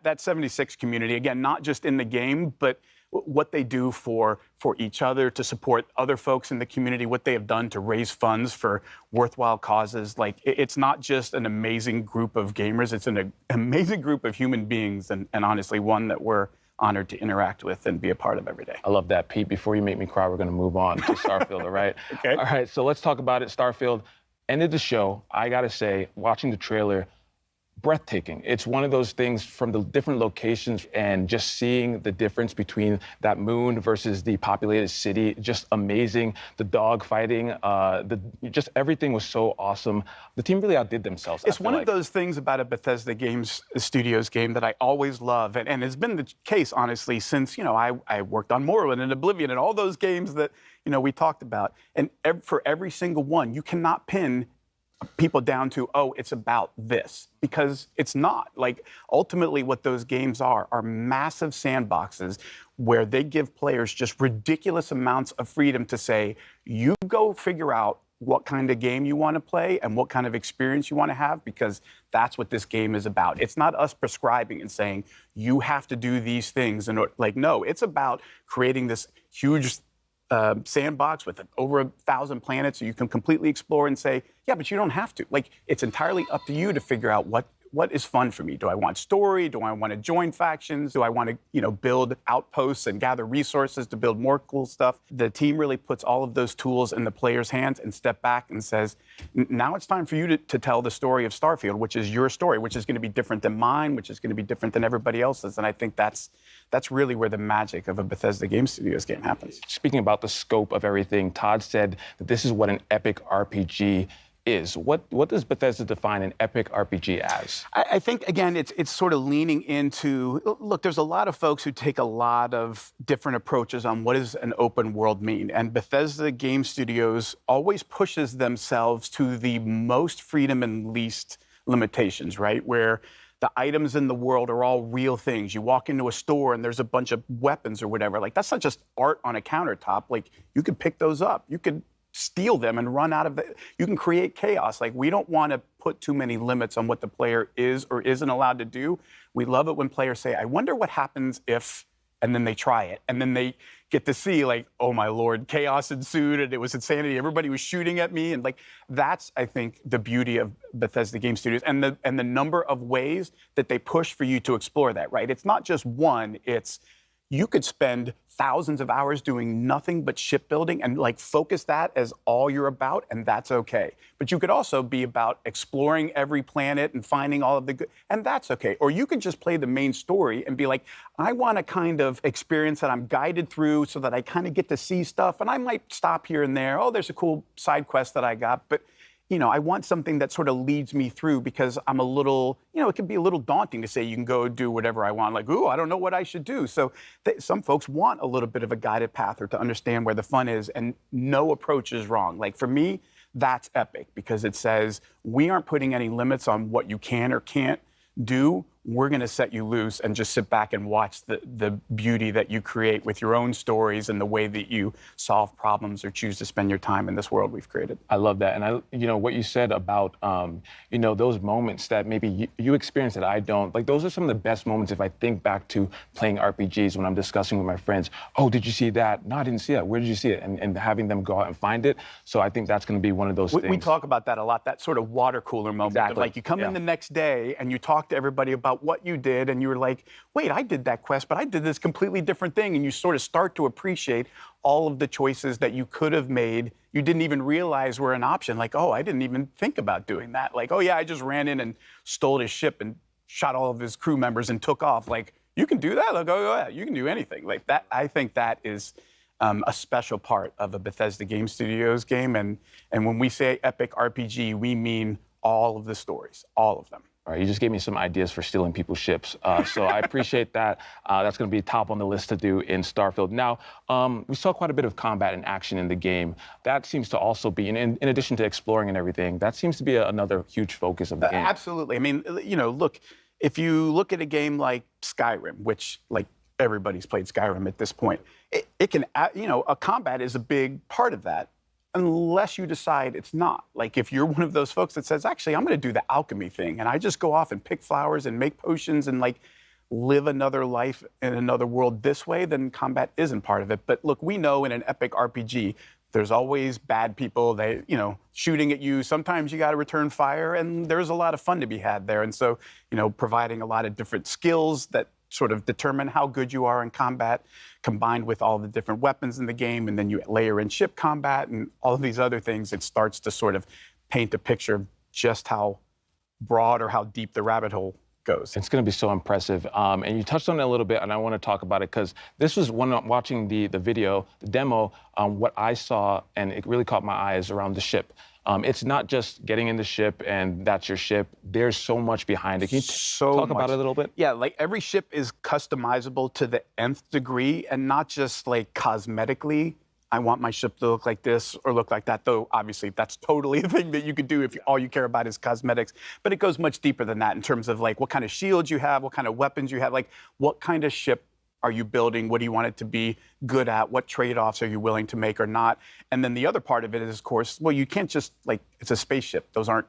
That 76 community, again, not just in the game, but what they do for each other, to support other folks in the community, what they have done to raise funds for worthwhile causes. Like, it's not just an amazing group of gamers, it's an amazing group of human beings, and honestly, one that we're honored to interact with and be a part of every day. I love that, Pete. Before you make me cry, we're going to move on to Starfield, all right? Okay. All right, so let's talk about it. Starfield ended the show. I got to say, watching the trailer, breathtaking. It's one of those things from the different locations, and just seeing the difference between that moon versus the populated city, just amazing. The dog fighting, just everything was so awesome. The team really outdid themselves. It's one of those things about a Bethesda Studios game that I always love, and it's been the case, honestly, since, I worked on Morrowind and Oblivion and all those games that, we talked about. And for every single one, you cannot pin people down to, oh, it's about this, because it's not. Like, ultimately what those games are massive sandboxes where they give players just ridiculous amounts of freedom to say, you go figure out what kind of game you want to play and what kind of experience you want to have, because that's what this game is about. It's not us prescribing and saying, you have to do these things. And no, it's about creating this huge sandbox with over 1,000 planets, so you can completely explore and say, yeah, but you don't have to. Like, it's entirely up to you to figure out what is fun for me. Do I want story? Do I want to join factions? Do I want to, build outposts and gather resources to build more cool stuff? The team really puts all of those tools in the player's hands and step back and says, now it's time for you to tell the story of Starfield, which is your story, which is going to be different than mine, which is going to be different than everybody else's. And I think that's really where the magic of a Bethesda Game Studios game happens. Speaking about the scope of everything, Todd said that this is what an epic RPG is. What does Bethesda define an epic RPG as? I think, again, it's sort of leaning into, look, there's a lot of folks who take a lot of different approaches on what does an open world mean. And Bethesda Game Studios always pushes themselves to the most freedom and least limitations, right? Where the items in the world are all real things. You walk into a store and there's a bunch of weapons or whatever. Like, that's not just art on a countertop. Like, you could pick those up. You could steal them and run out of it. You can create chaos. Like, we don't want to put too many limits on what the player is or isn't allowed to do. We love it when players say, I wonder what happens if, and then they try it. And then they get to see, like, oh my Lord, chaos ensued and it was insanity. Everybody was shooting at me. And like, that's, I think, the beauty of Bethesda Game Studios and the number of ways that they push for you to explore that, right? It's not just one, it's, you could spend thousands of hours doing nothing but shipbuilding and like focus that as all you're about, and that's okay. But you could also be about exploring every planet and finding all of the good, and that's okay. Or you could just play the main story and be like, I want a kind of experience that I'm guided through so that I kind of get to see stuff, and I might stop here and there. Oh, there's a cool side quest that I got, but you know, I want something that sort of leads me through because I'm a little, you know, it can be a little daunting to say you can go do whatever I want. Like, ooh, I don't know what I should do. So some folks want a little bit of a guided path or to understand where the fun is, and no approach is wrong. Like, for me, that's epic because it says we aren't putting any limits on what you can or can't do. We're going to set you loose and just sit back and watch the beauty that you create with your own stories and the way that you solve problems or choose to spend your time in this world we've created. I love that. And you know, what you said about, you know, those moments that maybe you experience that I don't, like, those are some of the best moments if I think back to playing RPGs when I'm discussing with my friends, oh, did you see that? No, I didn't see that. Where did you see it? And having them go out and find it. So I think that's going to be one of those things. We talk about that a lot, that sort of water cooler moment. Exactly. Of like, you come in the next day and you talk to everybody about what you did, and you were like, wait, I did that quest, but I did this completely different thing. And you sort of start to appreciate all of the choices that you could have made. You didn't even realize were an option. Like, oh, I didn't even think about doing that. Like, oh yeah, I just ran in and stole his ship and shot all of his crew members and took off. Like, you can do that? Like, oh yeah, you can do anything. Like that, I think that is a special part of a Bethesda Game Studios game. And when we say epic RPG, we mean all of the stories, all of them. All right, you just gave me some ideas for stealing people's ships. So I appreciate that. That's going to be top on the list to do in Starfield. Now, we saw quite a bit of combat and action in the game. That seems to also be, in addition to exploring and everything, that seems to be another huge focus of the game. Absolutely. I mean, you know, look, if you look at a game like Skyrim, which, like, everybody's played Skyrim at this point, it can, you know, a combat is a big part of that. Unless you decide it's not. Like, if you're one of those folks that says, actually, I'm going to do the alchemy thing, and I just go off and pick flowers and make potions and, like, live another life in another world this way, then combat isn't part of it. But look, we know in an epic RPG, there's always bad people, they, you know, shooting at you. Sometimes you got to return fire, and there's a lot of fun to be had there. And so, you know, providing a lot of different skills that sort of determine how good you are in combat, combined with all the different weapons in the game, and then you layer in ship combat and all of these other things, it starts to sort of paint a picture of just how broad or how deep the rabbit hole goes. It's going to be so impressive. And you touched on it a little bit, and I want to talk about it because this was when I'm watching the video, the demo, what I saw, and it really caught my eye, is around the ship. It's not just getting in the ship and that's your ship. There's so much behind it. Can you talk about it a little bit? Yeah, like every ship is customizable to the nth degree, and not just like cosmetically. I want my ship to look like this or look like that, though obviously that's totally a thing that you could do if all you care about is cosmetics. But it goes much deeper than that in terms of like what kind of shields you have, what kind of weapons you have, like what kind of ship are you building? What do you want it to be good at? What trade-offs are you willing to make or not? And then the other part of it is, of course, well, you can't just, like, it's a spaceship. Those aren't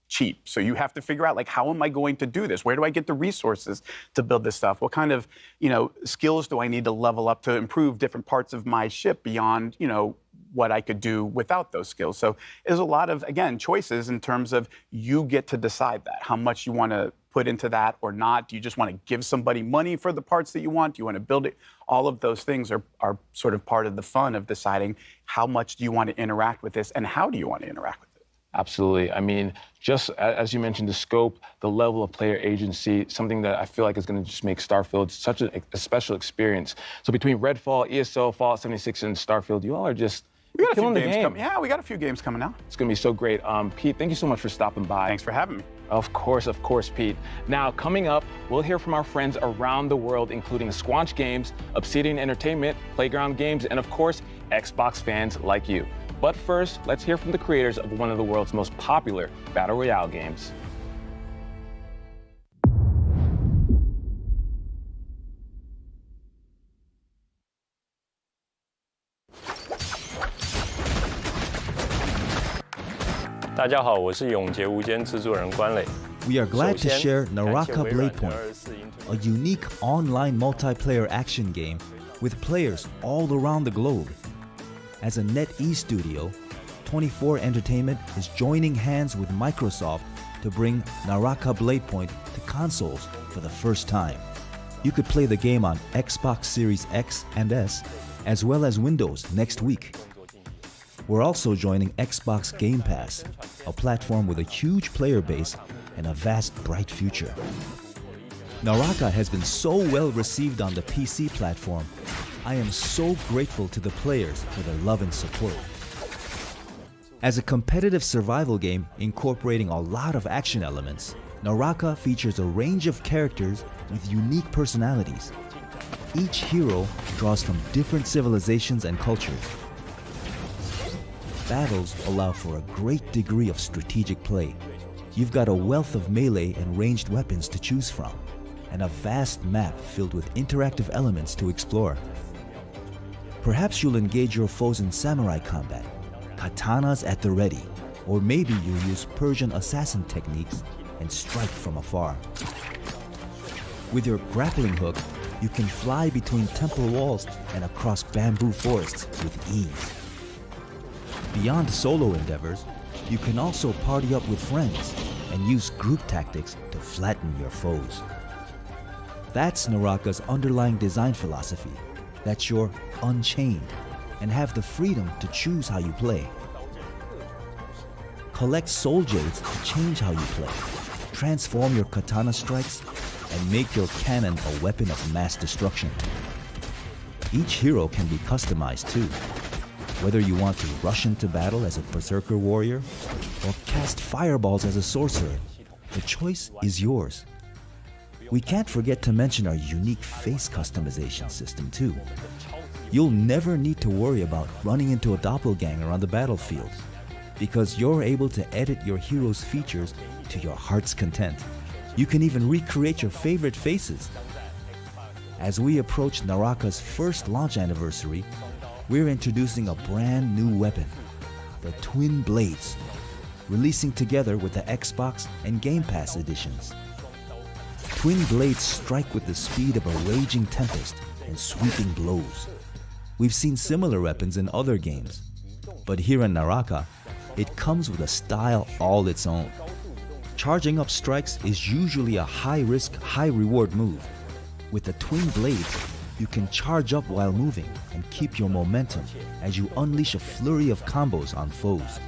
cheap. So you have to figure out, like, how am I going to do this? Where do I get the resources to build this stuff? What kind of, you know, skills do I need to level up to improve different parts of my ship beyond, you know, what I could do without those skills? So there's a lot of, again, choices in terms of you get to decide that, how much you want to put into that or not. Do you just want to give somebody money for the parts that you want? Do you want to build it? All of those things are sort of part of the fun of deciding how much do you want to interact with this and how do you want to interact with it. Absolutely. I mean, just as you mentioned, the scope, the level of player agency, something that I feel like is going to just make Starfield such a special experience. So between Redfall, ESO, Fallout 76, and Starfield, you all are just We got a few killing the games game. coming. Yeah, we got a few games coming out. It's gonna be so great. Pete, thank you so much for stopping by. Thanks for having me. Of course, Pete. Now, coming up, we'll hear from our friends around the world, including Squanch Games, Obsidian Entertainment, Playground Games, and of course, Xbox fans like you. But first, let's hear from the creators of one of the world's most popular Battle Royale games. We are glad to share Naraka Bladepoint, a unique online multiplayer action game with players all around the globe. As a NetEase studio, 24 Entertainment is joining hands with Microsoft to bring Naraka Bladepoint to consoles for the first time. You could play the game on Xbox Series X and S, as well as Windows next week. We're also joining Xbox Game Pass, a platform with a huge player base and a vast, bright future. Naraka has been so well received on the PC platform. I am so grateful to the players for their love and support. As a competitive survival game incorporating a lot of action elements, Naraka features a range of characters with unique personalities. Each hero draws from different civilizations and cultures. Battles allow for a great degree of strategic play. You've got a wealth of melee and ranged weapons to choose from, and a vast map filled with interactive elements to explore. Perhaps you'll engage your foes in samurai combat, katanas at the ready, or maybe you'll use Persian assassin techniques and strike from afar. With your grappling hook, you can fly between temple walls and across bamboo forests with ease. Beyond solo endeavors, you can also party up with friends and use group tactics to flatten your foes. That's Naraka's underlying design philosophy, that you're unchained and have the freedom to choose how you play. Collect soul jades to change how you play, transform your katana strikes, and make your cannon a weapon of mass destruction. Each hero can be customized too. Whether you want to rush into battle as a berserker warrior or cast fireballs as a sorcerer, the choice is yours. We can't forget to mention our unique face customization system too. You'll never need to worry about running into a doppelganger on the battlefield, because you're able to edit your hero's features to your heart's content. You can even recreate your favorite faces. As we approach Naraka's first launch anniversary, we're introducing a brand new weapon, the Twin Blades, releasing together with the Xbox and Game Pass editions. Twin Blades strike with the speed of a raging tempest and sweeping blows. We've seen similar weapons in other games, but here in Naraka, it comes with a style all its own. Charging up strikes is usually a high-risk, high-reward move. With the Twin Blades, you can charge up while moving and keep your momentum as you unleash a flurry of combos on foes.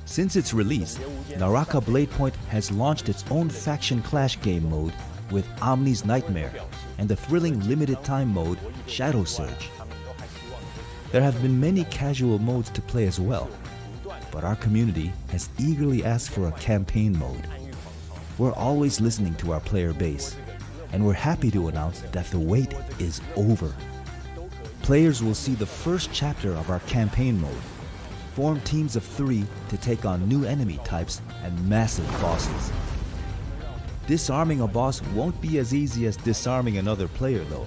Since its release, Naraka Bladepoint has launched its own faction clash game mode with Omni's Nightmare and the thrilling limited time mode Shadow Surge. There have been many casual modes to play as well, but our community has eagerly asked for a campaign mode. We're always listening to our player base, and we're happy to announce that the wait is over. Players will see the first chapter of our campaign mode. Form teams of 3 to take on new enemy types and massive bosses. Disarming a boss won't be as easy as disarming another player though.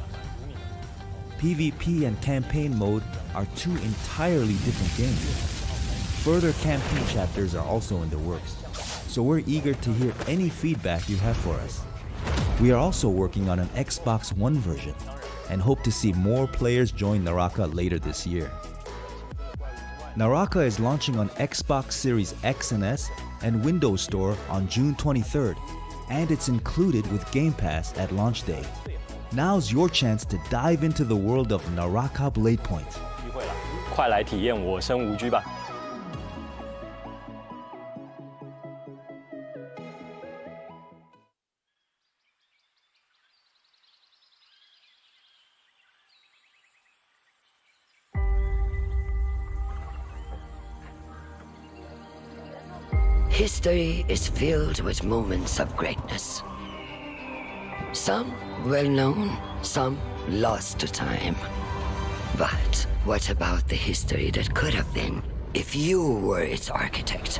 PvP and campaign mode are two entirely different games. Further campaign chapters are also in the works, so we're eager to hear any feedback you have for us. We are also working on an Xbox One version and hope to see more players join Naraka later this year. Naraka is launching on Xbox Series X and S and Windows Store on June 23rd, and it's included with Game Pass at launch day. Now's your chance to dive into the world of Naraka Bladepoint. 快来体验我生无拘吧！ History is filled with moments of greatness. Some well known, some lost to time. But what about the history that could have been if you were its architect?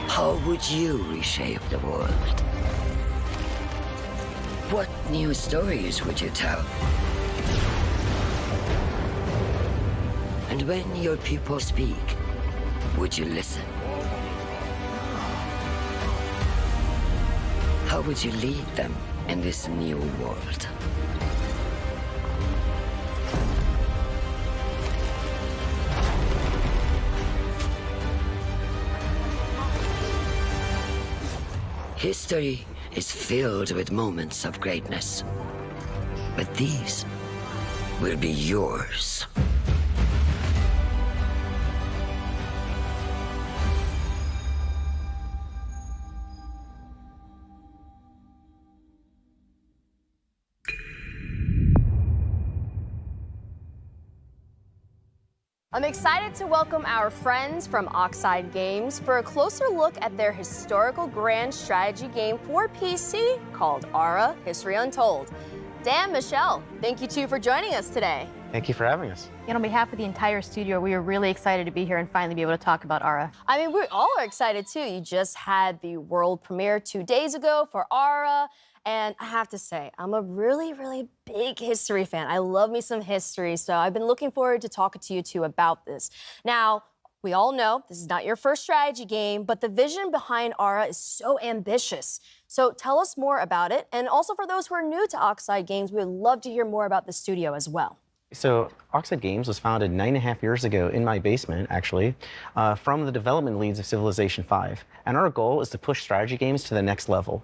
How would you reshape the world? What new stories would you tell? And when your people speak, would you listen? How would you lead them in this new world? History is filled with moments of greatness, but these will be yours. I'm excited to welcome our friends from Oxide Games for a closer look at their historical grand strategy game for PC called Ara: History Untold. Dan, Michelle, thank you two for joining us today. Thank you for having us. And on behalf of the entire studio, we are really excited to be here and finally be able to talk about Ara. I mean, we all are excited too. You just had the world premiere 2 days ago for Ara. And I have to say, I'm a really, really big history fan. I love me some history, so I've been looking forward to talking to you two about this. Now, we all know this is not your first strategy game, but the vision behind Ara is so ambitious. So tell us more about it. And also for those who are new to Oxide Games, we would love to hear more about the studio as well. So Oxide Games was founded 9.5 years ago in my basement, actually, from the development leads of Civilization V. And our goal is to push strategy games to the next level.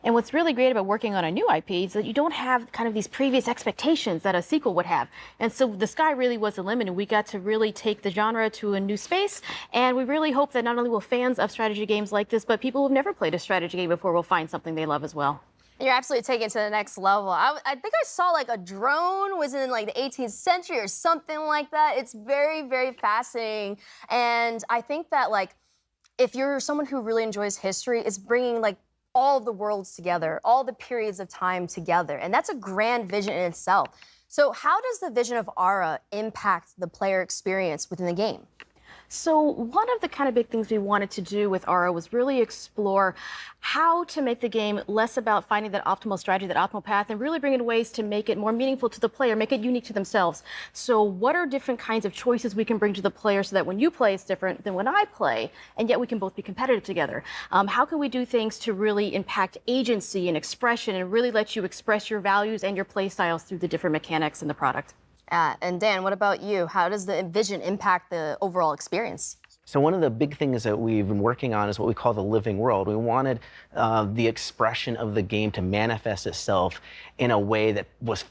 And what's really great about working on a new IP is that you don't have kind of these previous expectations that a sequel would have. And so the sky really was the limit, and we got to really take the genre to a new space. And we really hope that not only will fans of strategy games like this, but people who've never played a strategy game before will find something they love as well. You're absolutely taking it to the next level. I think I saw like a drone was in like the 18th century or something like that. It's very, very fascinating. And I think that like, if you're someone who really enjoys history, it's bringing like all of the worlds together, all the periods of time together. And that's a grand vision in itself. So how does the vision of Ara impact the player experience within the game? So one of the kind of big things we wanted to do with Ara was really explore how to make the game less about finding that optimal strategy, that optimal path, and really bring in ways to make it more meaningful to the player, make it unique to themselves. So what are different kinds of choices we can bring to the player so that when you play, it's different than when I play, and yet we can both be competitive together? How can we do things to really impact agency and expression and really let you express your values and your play styles through the different mechanics in the product? And Dan, what about you? How does the vision impact the overall experience? So one of the big things that we've been working on is what we call the living world. We wanted the expression of the game to manifest itself in a way that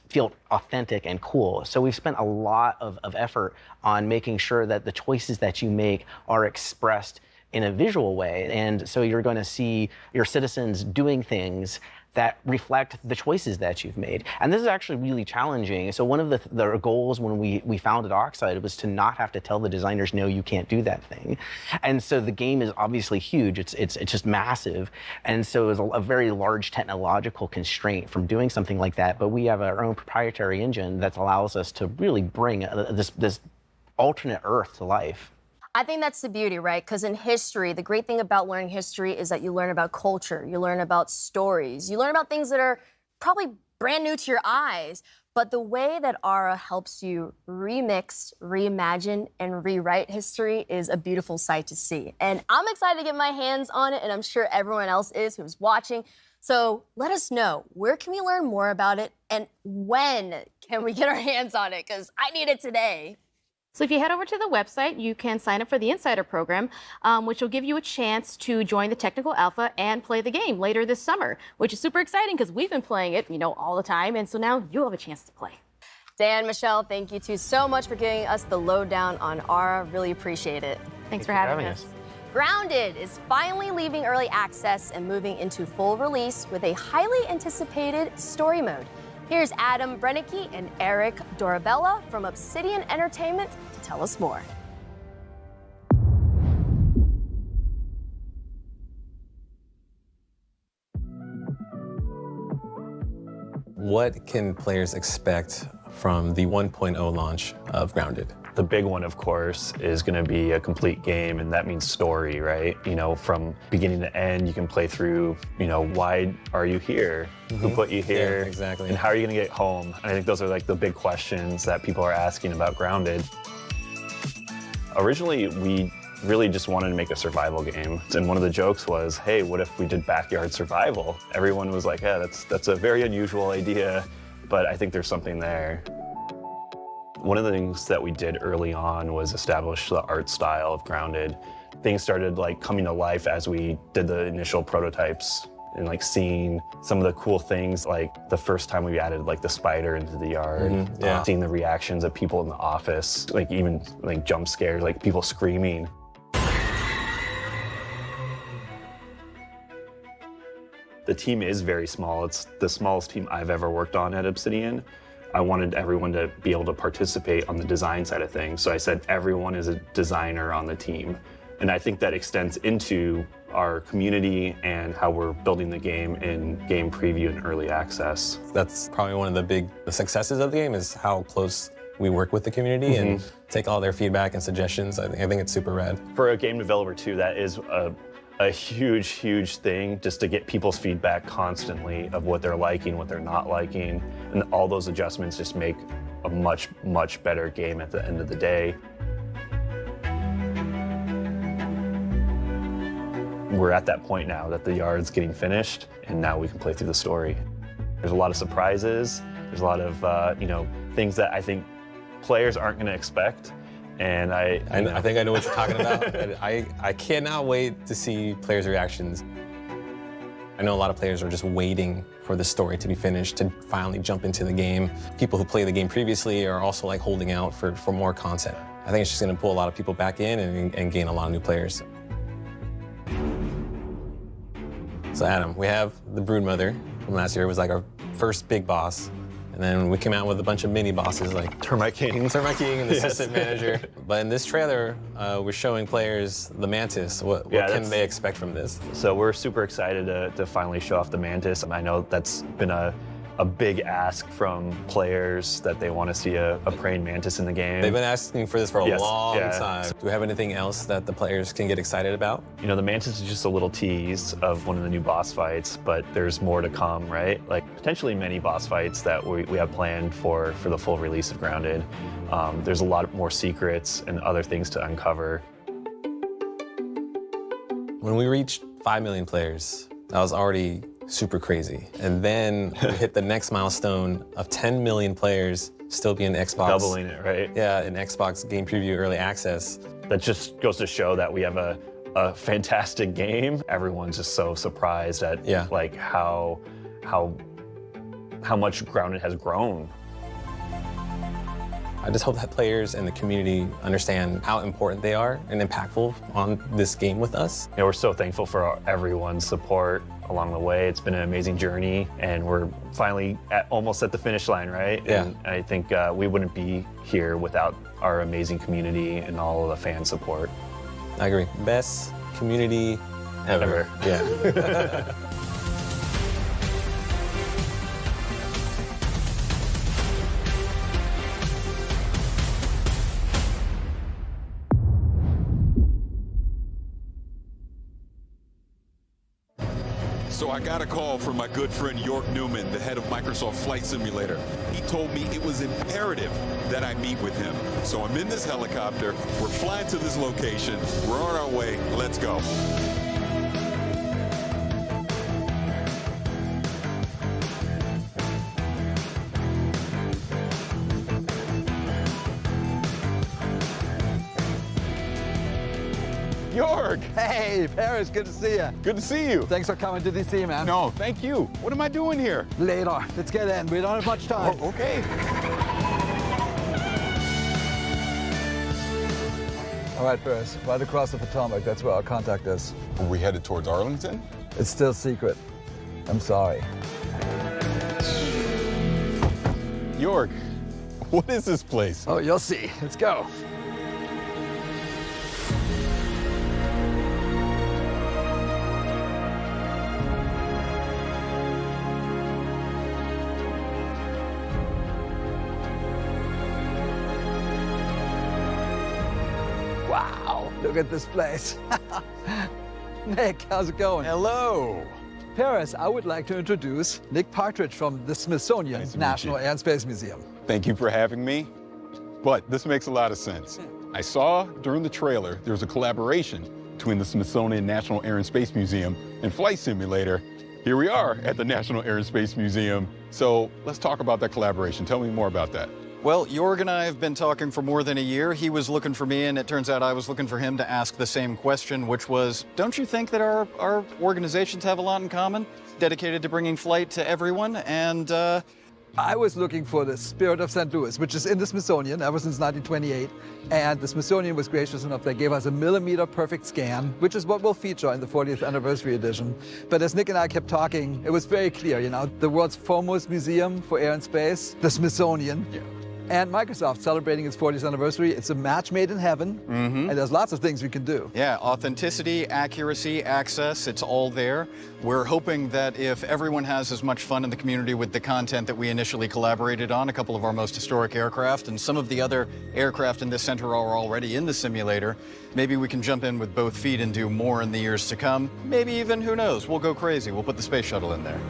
felt authentic and cool. So we've spent a lot of effort on making sure that the choices that you make are expressed in a visual way. And so you're going to see your citizens doing things that reflect the choices that you've made. And this is actually really challenging. So one of the goals when we founded Oxide was to not have to tell the designers, no, you can't do that thing. And so the game is obviously huge. It's just massive. And so it's a very large technological constraint from doing something like that. But we have our own proprietary engine that allows us to really bring this alternate Earth to life. I think that's the beauty, right? Because in history, the great thing about learning history is that you learn about culture, you learn about stories, you learn about things that are probably brand new to your eyes. But the way that Ara helps you remix, reimagine, and rewrite history is a beautiful sight to see. And I'm excited to get my hands on it, and I'm sure everyone else is who's watching. So let us know, where can we learn more about it, and when can we get our hands on it? Because I need it today. So if you head over to the website, you can sign up for the Insider program, which will give you a chance to join the technical alpha and play the game later this summer, which is super exciting because we've been playing it, all the time. And so now you'll have a chance to play. Dan, Michelle, thank you two so much for giving us the lowdown on Ara. Really appreciate it. Thanks for having us. Grounded is finally leaving early access and moving into full release with a highly anticipated story mode. Here's Adam Brennicke and Eric Dorabella from Obsidian Entertainment to tell us more. what can players expect from the 1.0 launch of Grounded? The big one, of course, is going to be a complete game, and that means story, right? You know, from beginning to end, you can play through, you know, why are you here? Who put you here? Yeah, exactly. And how are you going to get home? And I think those are like the big questions that people are asking about Grounded. Originally, we really just wanted to make a survival game. And one of the jokes was, hey, what if we did backyard survival? Everyone was like, yeah, that's a very unusual idea, but I think there's something there. One of the things that we did early on was establish the art style of Grounded. Things started like coming to life as we did the initial prototypes and like seeing some of the cool things, like the first time we added like the spider into the yard, seeing the reactions of people in the office, like even like jump scares, like people screaming. The team is very small. It's the smallest team I've ever worked on at Obsidian. I wanted everyone to be able to participate on the design side of things. So I said everyone is a designer on the team. And I think that extends into our community and how we're building the game in game preview and early access. That's probably one of the big successes of the game is how close we work with the community and take all their feedback and suggestions. I think it's super rad. For a game developer too, that is a huge, huge thing just to get people's feedback constantly of what they're liking, what they're not liking. And all those adjustments just make a much, much better game at the end of the day. We're at that point now that the yard's getting finished, and now we can play through the story. There's a lot of surprises. There's a lot of you know, things that I think players aren't going to expect. And I think I know what you're talking about. I cannot wait to see players' reactions. I know a lot of players are just waiting for the story to be finished to finally jump into the game. People who played the game previously are also like holding out for more content. I think it's just going to pull a lot of people back in and gain a lot of new players. So Adam, we have the Broodmother from last year. It was like our first big boss. And then we came out with a bunch of mini bosses like Termite King and the assistant manager. But in this trailer, we're showing players the Mantis. What can they expect from this? So we're super excited to finally show off the Mantis. I know that's been a big ask from players that they want to see a praying mantis in the game. They've been asking for this for a long time. Do we have anything else that the players can get excited about? You know, the mantis is just a little tease of one of the new boss fights, but there's more to come, right? Like potentially many boss fights that we have planned for the full release of Grounded. There's a lot more secrets and other things to uncover. When we reached 5 million players, that was already super crazy. And then we hit the next milestone of 10 million players still being Xbox. Doubling it, right? Yeah, in Xbox Game Preview Early Access. That just goes to show that we have a fantastic game. Everyone's just so surprised at like how much Grounded has grown. I just hope that players and the community understand how important they are and impactful on this game with us. Yeah, we're so thankful for everyone's support along the way. It's been an amazing journey, and we're finally almost at the finish line, right? Yeah. And I think we wouldn't be here without our amazing community and all of the fan support. I agree. Best community ever. Yeah. So I got a call from my good friend York Newman, the head of Microsoft Flight Simulator. He told me it was imperative that I meet with him. So I'm in this helicopter, we're flying to this location, we're on our way, let's go. York! Hey, Paris, good to see you. Good to see you. Thanks for coming to DC, man. No, thank you. What am I doing here? Later. Let's get in. We don't have much time. Oh, okay. All right, Paris, right across the Potomac. That's where our contact is. Are we headed towards Arlington? It's still secret. I'm sorry. York, what is this place? Oh, you'll see. Let's go. Wow, look at this place. Nick, how's it going? Hello. Paris, I would like to introduce Nick Partridge from the Smithsonian National Air and Space Museum. Thank you for having me. But this makes a lot of sense. I saw during the trailer there was a collaboration between the Smithsonian National Air and Space Museum and Flight Simulator. Here we are at the National Air and Space Museum. So let's talk about that collaboration. Tell me more about that. Well, Jorg and I have been talking for more than a year. He was looking for me, and it turns out I was looking for him to ask the same question, which was, don't you think that our organizations have a lot in common, dedicated to bringing flight to everyone? And I was looking for the Spirit of St. Louis, which is in the Smithsonian ever since 1928. And the Smithsonian was gracious enough. They gave us a millimeter perfect scan, which is what we'll feature in the 40th anniversary edition. But as Nick and I kept talking, it was very clear, you know, the world's foremost museum for air and space, the Smithsonian. Yeah. And Microsoft celebrating its 40th anniversary. It's a match made in heaven, and there's lots of things we can do. Yeah, authenticity, accuracy, access, it's all there. We're hoping that if everyone has as much fun in the community with the content that we initially collaborated on, a couple of our most historic aircraft, and some of the other aircraft in this center are already in the simulator, maybe we can jump in with both feet and do more in the years to come. Maybe even, who knows, we'll go crazy. We'll put the space shuttle in there.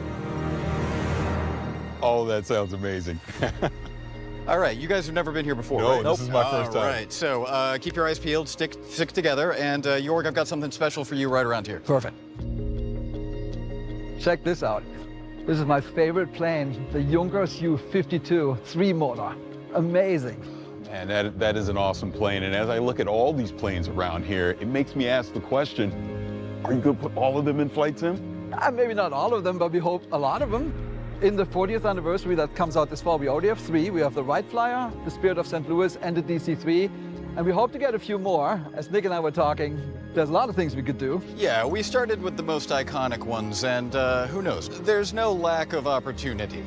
Oh, that sounds amazing. All right, you guys have never been here before, No, right? this is my first time. All right, so keep your eyes peeled, stick together, and Jorg, I've got something special for you right around here. Perfect. Check this out. This is my favorite plane, the Junkers Ju-52 3-motor. Amazing. And that is an awesome plane. And as I look at all these planes around here, it makes me ask the question, are you going to put all of them in Flight Sim? Maybe not all of them, but we hope a lot of them. In the 40th anniversary that comes out this fall, we already have 3. We have the Wright Flyer, the Spirit of St. Louis, and the DC-3. And we hope to get a few more. As Nick and I were talking, there's a lot of things we could do. Yeah, we started with the most iconic ones, and who knows? There's no lack of opportunity.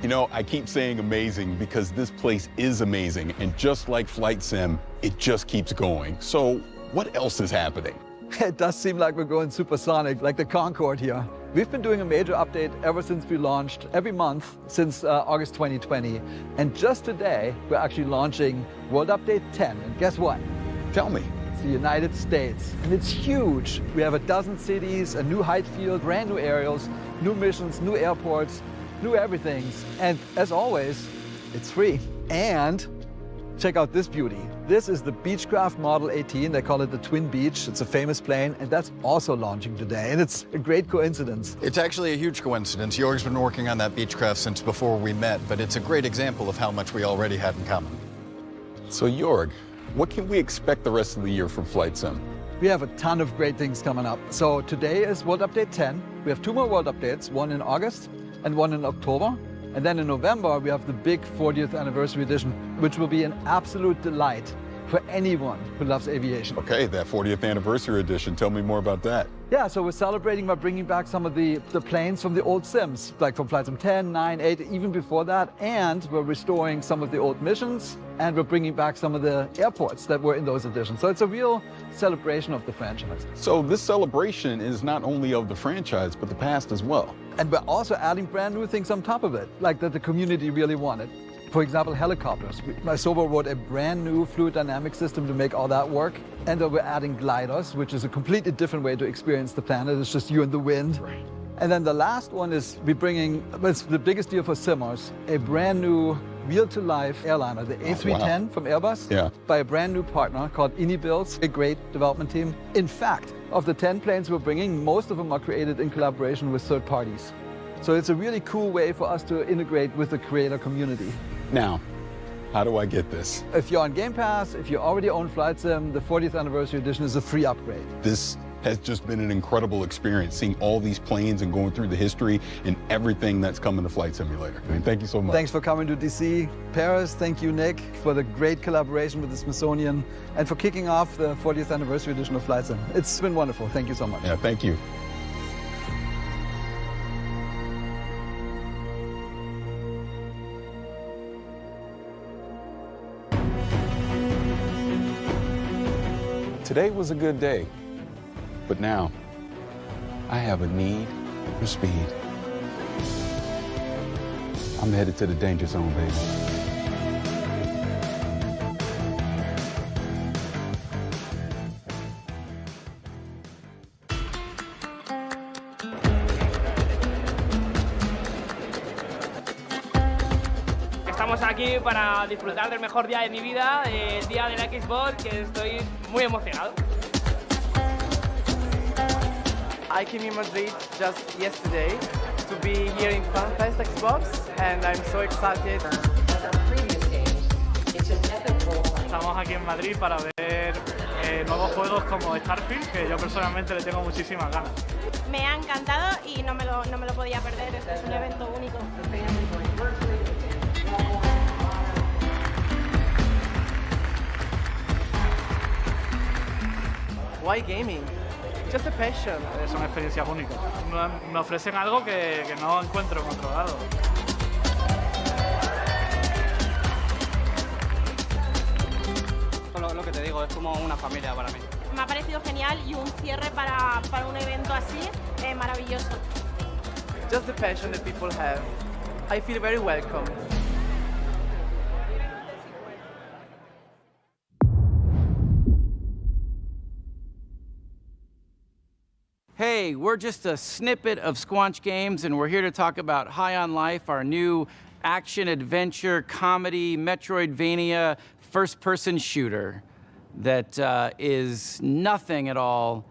You know, I keep saying amazing because this place is amazing. And just like Flight Sim, it just keeps going. So what else is happening? It does seem like we're going supersonic, like the Concorde here. We've been doing a major update ever since we launched, every month since August 2020. And just today, we're actually launching World Update 10. And guess what? Tell me. It's the United States. And it's huge. We have 12 cities, a new height field, brand new aerials, new missions, new airports, new everythings. And as always, it's free. And check out this beauty. This is the Beechcraft Model 18. They call it the Twin Beech. It's a famous plane, and that's also launching today. And it's a great coincidence. It's actually a huge coincidence. Jorg's been working on that Beechcraft since before we met, but it's a great example of how much we already had in common. So Jorg, what can we expect the rest of the year from Flight Sim? We have a ton of great things coming up. So today is World Update 10. We have 2 more World Updates, one in August and one in October. And then in November, we have the big 40th anniversary edition, which will be an absolute delight for anyone who loves aviation. Okay, that 40th anniversary edition, tell me more about that. Yeah, so we're celebrating by bringing back some of the planes from the old Sims, like from Flight Sim 10, 9, 8, even before that. And we're restoring some of the old missions, and we're bringing back some of the airports that were in those editions. So it's a real celebration of the franchise. So this celebration is not only of the franchise, but the past as well. And we're also adding brand new things on top of it, like that the community really wanted. For example, helicopters. Sobo wrote a brand new fluid dynamic system to make all that work. And then we're adding gliders, which is a completely different way to experience the planet. It's just you and the wind. Right. And then the last one is we're bringing, it's the biggest deal for simmers, a brand new real-to-life airliner, the A310 from Airbus, by a brand new partner called Inibuilds, a great development team. In fact, of the 10 planes we're bringing, most of them are created in collaboration with third parties. So it's a really cool way for us to integrate with the creator community. Now, how do I get this? If you're on Game Pass, if you already own Flight Sim, the 40th anniversary edition is a free upgrade. This has just been an incredible experience, seeing all these planes and going through the history and everything that's coming to Flight Simulator. I mean, thank you so much. Thanks for coming to DC. Paris, thank you, Nick, for the great collaboration with the Smithsonian and for kicking off the 40th anniversary edition of Flight Sim. It's been wonderful. Thank you so much. Yeah, thank you. Today was a good day, but now I have a need for speed. I'm headed to the danger zone, baby. Estamos aquí para disfrutar del mejor día de mi vida, el día de la Xbox, que estoy muy emocionado. I came in Madrid just yesterday to be here in FanFest Xbox, and I'm so excited. Estamos aquí en Madrid para ver nuevos juegos como Starfield, que yo personalmente le tengo muchísimas ganas. Me ha encantado y no me lo podía perder, este es un evento único. Why gaming? Just a passion. Son experiencias únicas. Me ofrecen algo que no encuentro en otro lado. Lo que te digo, es como una familia para mí. Me ha parecido genial y un cierre para un evento así, maravilloso. Just the passion that people have. I feel very welcome. Hey, we're just a snippet of Squanch Games, and we're here to talk about High on Life, our new action-adventure, comedy, Metroidvania, first-person shooter that is nothing at all,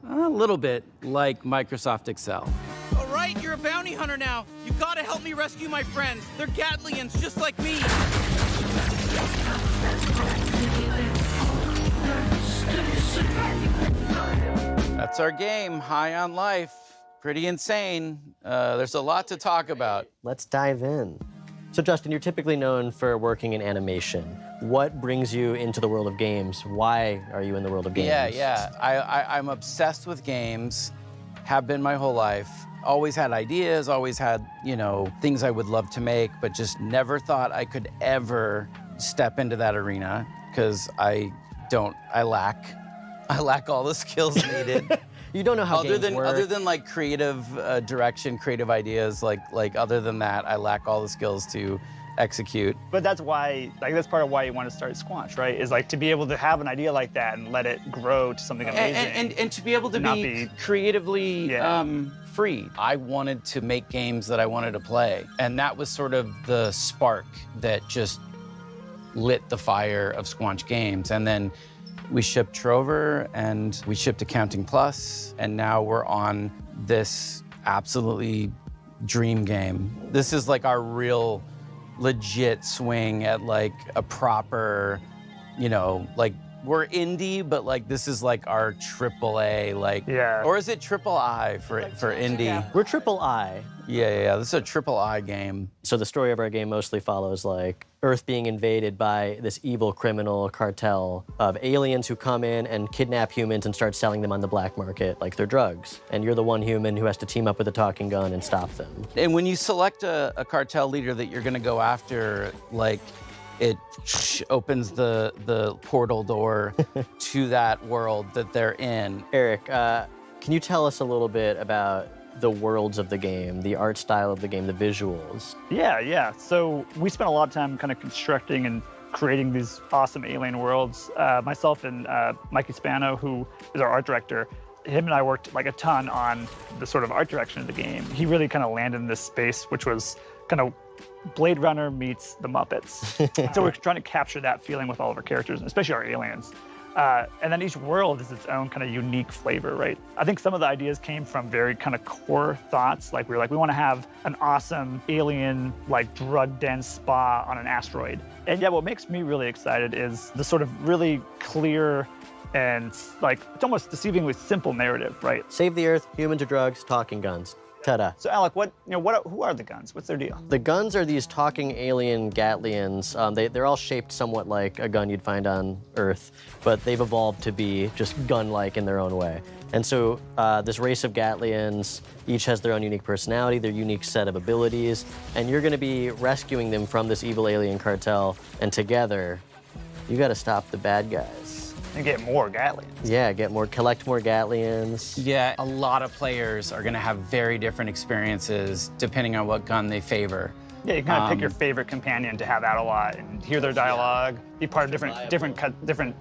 a little bit like Microsoft Excel. All right, you're a bounty hunter now. You gotta help me rescue my friends. They're Gatlians, just like me. That's our game, High on Life. Pretty insane. There's a lot to talk about. Let's dive in. So Justin, you're typically known for working in animation. What brings you into the world of games? Why are you in the world of games? I'm obsessed with games, have been my whole life. Always had ideas, always had, things I would love to make, but just never thought I could ever step into that arena because I lack all the skills needed. You don't know how games work. Other than like creative direction, creative ideas, like other than that, I lack all the skills to execute. But that's why, that's part of why you want to start Squanch, right? Is like to be able to have an idea like that and let it grow to something amazing. And to be able to be creatively free. I wanted to make games that I wanted to play. And that was sort of the spark that just lit the fire of Squanch Games. And then we shipped Trover and we shipped Accounting Plus, and now we're on this absolutely dream game. This is like our real legit swing at like a proper, like we're indie, but like this is like our AAA, or is it triple I for indie? Yeah. We're triple I. Yeah. This is a triple I game. So the story of our game mostly follows like Earth being invaded by this evil criminal cartel of aliens who come in and kidnap humans and start selling them on the black market like they're drugs. And you're the one human who has to team up with a talking gun and stop them. And when you select a cartel leader that you're gonna go after, like, it opens the portal door to that world that they're in. Eric, can you tell us a little bit about the worlds of the game, the art style of the game, the visuals? Yeah. So we spent a lot of time kind of constructing and creating these awesome alien worlds. Myself and Mikey Spano, who is our art director, him and I worked like a ton on the sort of art direction of the game. He really kind of landed in this space, which was kind of Blade Runner meets the Muppets. So we're trying to capture that feeling with all of our characters, especially our aliens. And then each world is its own kind of unique flavor, right? I think some of the ideas came from very kind of core thoughts. Like we want to have an awesome alien, like drug-dense spa on an asteroid. And yeah, what makes me really excited is the sort of really clear and like, it's almost deceivingly simple narrative, right? Save the Earth, humans or drugs, talking guns. Ta-da. So Alec, who are the guns? What's their deal? The guns are these talking alien Gatlians. They're all shaped somewhat like a gun you'd find on Earth, but they've evolved to be just gun-like in their own way. And so this race of Gatlians each has their own unique personality, their unique set of abilities, and you're gonna be rescuing them from this evil alien cartel, and together, you gotta stop the bad guys. And get more Gatlians. Yeah, collect more Gatlians. Yeah, a lot of players are gonna have very different experiences depending on what gun they favor. Yeah, you kind of pick your favorite companion to have out a lot and hear their dialogue, be part of different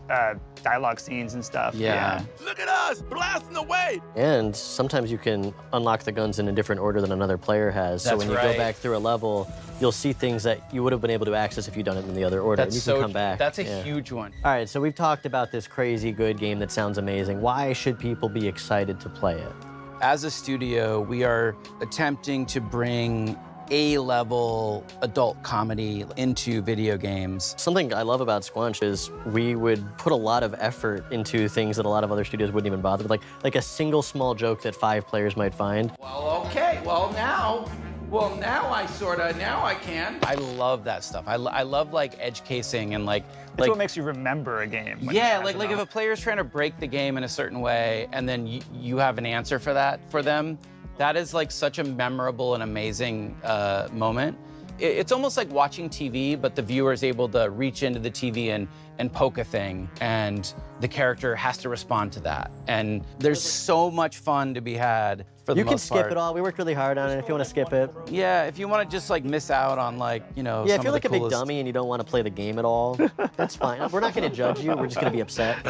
dialogue scenes and stuff. Yeah. Look at us, blasting away! And sometimes you can unlock the guns in a different order than another player has. So That's when you right. go back through a level, you'll see things that you would have been able to access if you'd done it in the other order. That's and you can so come back. That's a huge one. All right, so we've talked about this crazy good game that sounds amazing. Why should people be excited to play it? As a studio, we are attempting to bring A-level adult comedy into video games. Something I love about Squanch is we would put a lot of effort into things that a lot of other studios wouldn't even bother with, like a single small joke that 5 players might find. Well, okay, now I can. I love that stuff. I love like edge casing and like It's what makes you remember a game. yeah, like if a player's trying to break the game in a certain way and then you have an answer for that for them, that is like such a memorable and amazing moment. It's almost like watching TV, but the viewer is able to reach into the TV and poke a thing, and the character has to respond to that. And there's so much fun to be had for the most part. You can skip it all. We worked really hard on it if you want to skip it. Yeah, if you want to just like miss out on like, you know, Yeah, some if you're of like the a big coolest... dummy and you don't want to play the game at all, that's fine. We're not going to judge you. We're just going to be upset.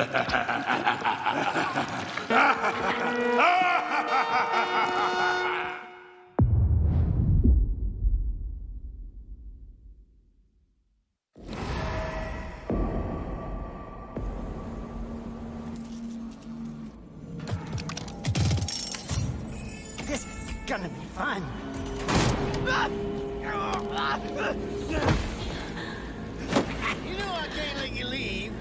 This is gonna be fun. You know I can't let you leave.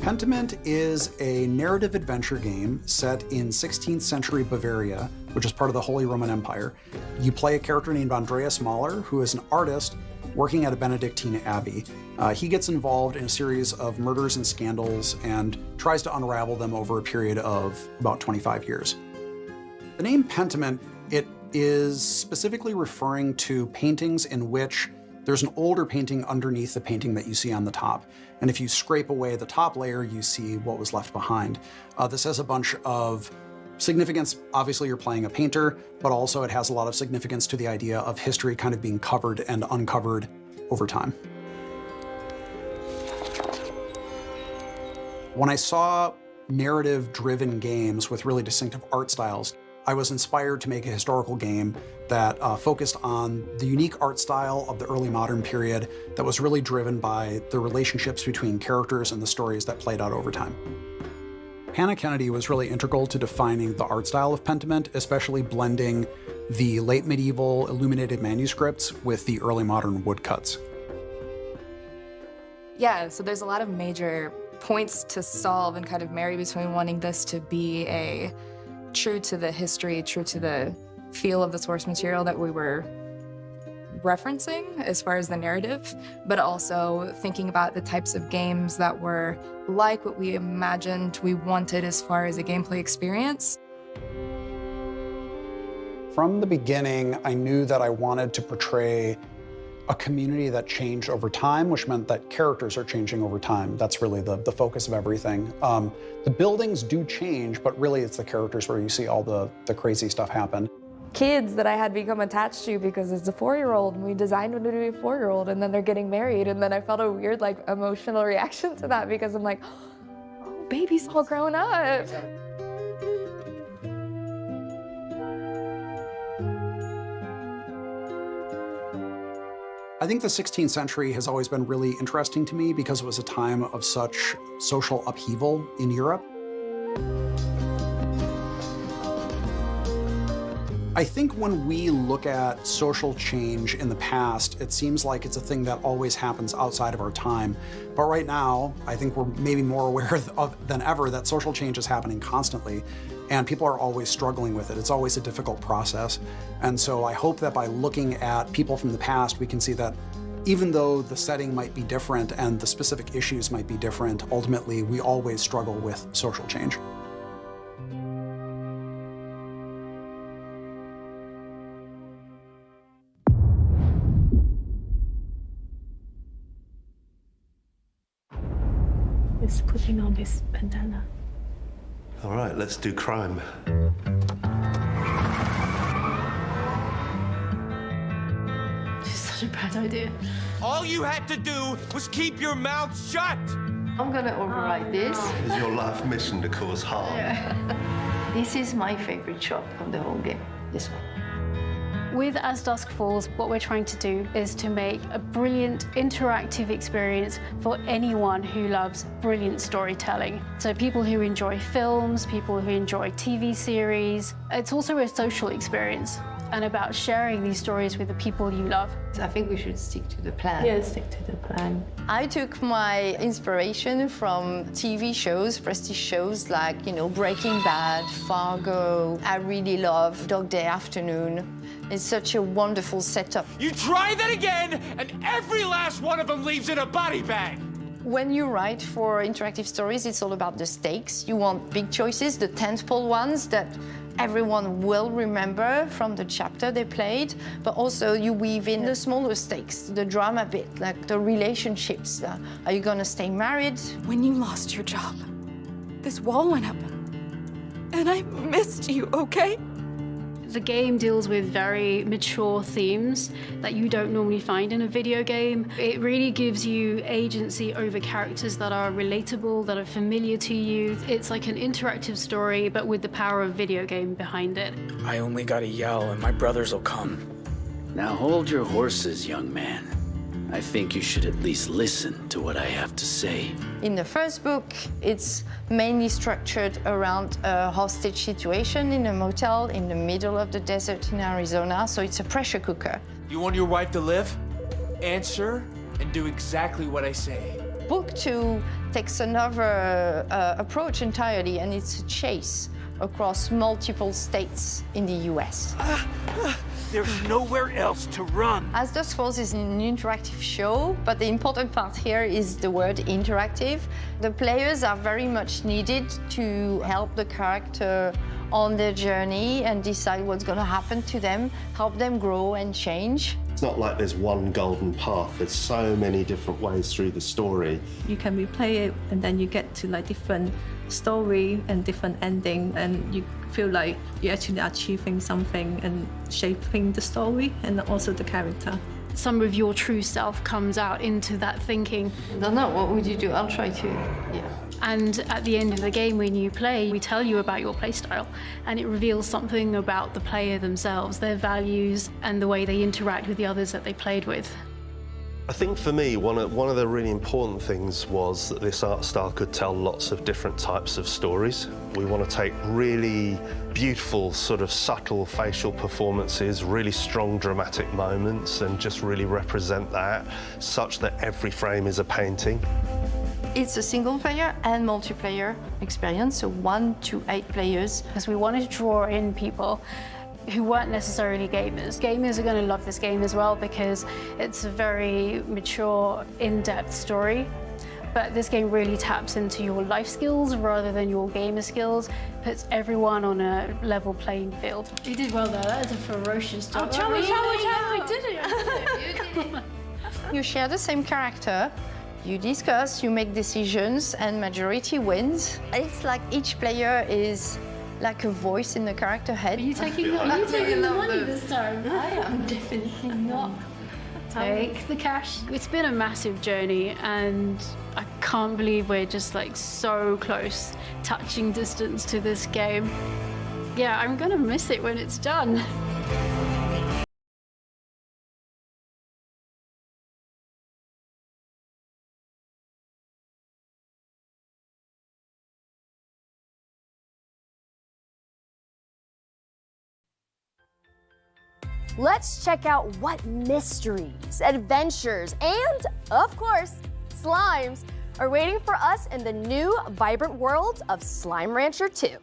Pentiment is a narrative adventure game set in 16th century Bavaria, which is part of the Holy Roman Empire. You play a character named Andreas Mahler, who is an artist working at a Benedictine abbey. He gets involved in a series of murders and scandals and tries to unravel them over a period of about 25 years. The name Pentiment, it is specifically referring to paintings in which there's an older painting underneath the painting that you see on the top. And if you scrape away the top layer, you see what was left behind. This has a bunch of significance. Obviously, you're playing a painter, but also it has a lot of significance to the idea of history kind of being covered and uncovered over time. When I saw narrative-driven games with really distinctive art styles, I was inspired to make a historical game that focused on the unique art style of the early modern period that was really driven by the relationships between characters and the stories that played out over time. Hannah Kennedy was really integral to defining the art style of Pentiment, especially blending the late medieval illuminated manuscripts with the early modern woodcuts. Yeah, so there's a lot of major points to solve and kind of marry between wanting this to be a true to the history, true to the feel of the source material that we were referencing as far as the narrative, but also thinking about the types of games that were like what we imagined we wanted as far as a gameplay experience. From the beginning, I knew that I wanted to portray a community that changed over time, which meant that characters are changing over time. That's really the focus of everything. The buildings do change, but really it's the characters where you see all the crazy stuff happen. Kids that I had become attached to because it's a 4-year-old and we designed them to be a 4-year-old and then they're getting married and then I felt a weird like emotional reaction to that because I'm like, oh, baby's all grown up. I think the 16th century has always been really interesting to me because it was a time of such social upheaval in Europe. I think when we look at social change in the past, it seems like it's a thing that always happens outside of our time. But right now, I think we're maybe more aware than ever that social change is happening constantly, and people are always struggling with it. It's always a difficult process. And so I hope that by looking at people from the past, we can see that even though the setting might be different and the specific issues might be different, ultimately, we always struggle with social change. He's putting on his bandana. All right, let's do crime. This is such a bad idea. All you had to do was keep your mouth shut. I'm gonna override this. Is your life mission to cause harm? This is my favorite shot of the whole game. This one. With As Dusk Falls, what we're trying to do is to make a brilliant interactive experience for anyone who loves brilliant storytelling. So people who enjoy films, people who enjoy TV series. It's also a social experience and about sharing these stories with the people you love. I think we should stick to the plan. Yeah, stick to the plan. I took my inspiration from TV shows, prestige shows like, Breaking Bad, Fargo. I really love Dog Day Afternoon. It's such a wonderful setup. You try that again, and every last one of them leaves in a body bag. When you write for interactive stories, it's all about the stakes. You want big choices, the tentpole ones that everyone will remember from the chapter they played, but also you weave in the smaller stakes, the drama bit, like the relationships. Are you gonna stay married? When you lost your job, this wall went up, and I missed you, okay? The game deals with very mature themes that you don't normally find in a video game. It really gives you agency over characters that are relatable, that are familiar to you. It's like an interactive story, but with the power of video game behind it. I only gotta yell and my brothers will come. Now hold your horses, young man. I think you should at least listen to what I have to say. In the first book, it's mainly structured around a hostage situation in a motel in the middle of the desert in Arizona, so it's a pressure cooker. You want your wife to live? Answer and do exactly what I say. Book 2 takes another approach entirely, and it's a chase across multiple states in the US. There's nowhere else to run. As Dusk Falls is an interactive show, but the important part here is the word interactive. The players are very much needed to help the character on their journey and decide what's going to happen to them, help them grow and change. It's not like there's one golden path. There's so many different ways through the story. You can replay it, and then you get to different story and different ending, and you feel like you're actually achieving something and shaping the story and also the character. Some of your true self comes out into that thinking. I don't know, what would you do? I'll try to, And at the end of the game, when you play, we tell you about your playstyle, and it reveals something about the player themselves, their values, and the way they interact with the others that they played with. I think for me, one of the really important things was that this art style could tell lots of different types of stories. We want to take really beautiful, sort of subtle facial performances, really strong dramatic moments, and just really represent that such that every frame is a painting. It's a single player and multiplayer experience, so 1 to 8 players. Because we wanted to draw in people who weren't necessarily gamers. Gamers are going to love this game as well because it's a very mature, in-depth story. But this game really taps into your life skills rather than your gamer skills, puts everyone on a level playing field. You did well there, that is a ferocious job. I did it. You share the same character, you discuss, you make decisions, and majority wins. It's like each player is like a voice in the character head. Are you taking the money this time? I am definitely not. Take the cash. It's been a massive journey, and I can't believe we're just so close, touching distance to this game. Yeah, I'm gonna miss it when it's done. let's check out what mysteries, adventures, and, of course, slimes are waiting for us in the new, vibrant world of Slime Rancher 2.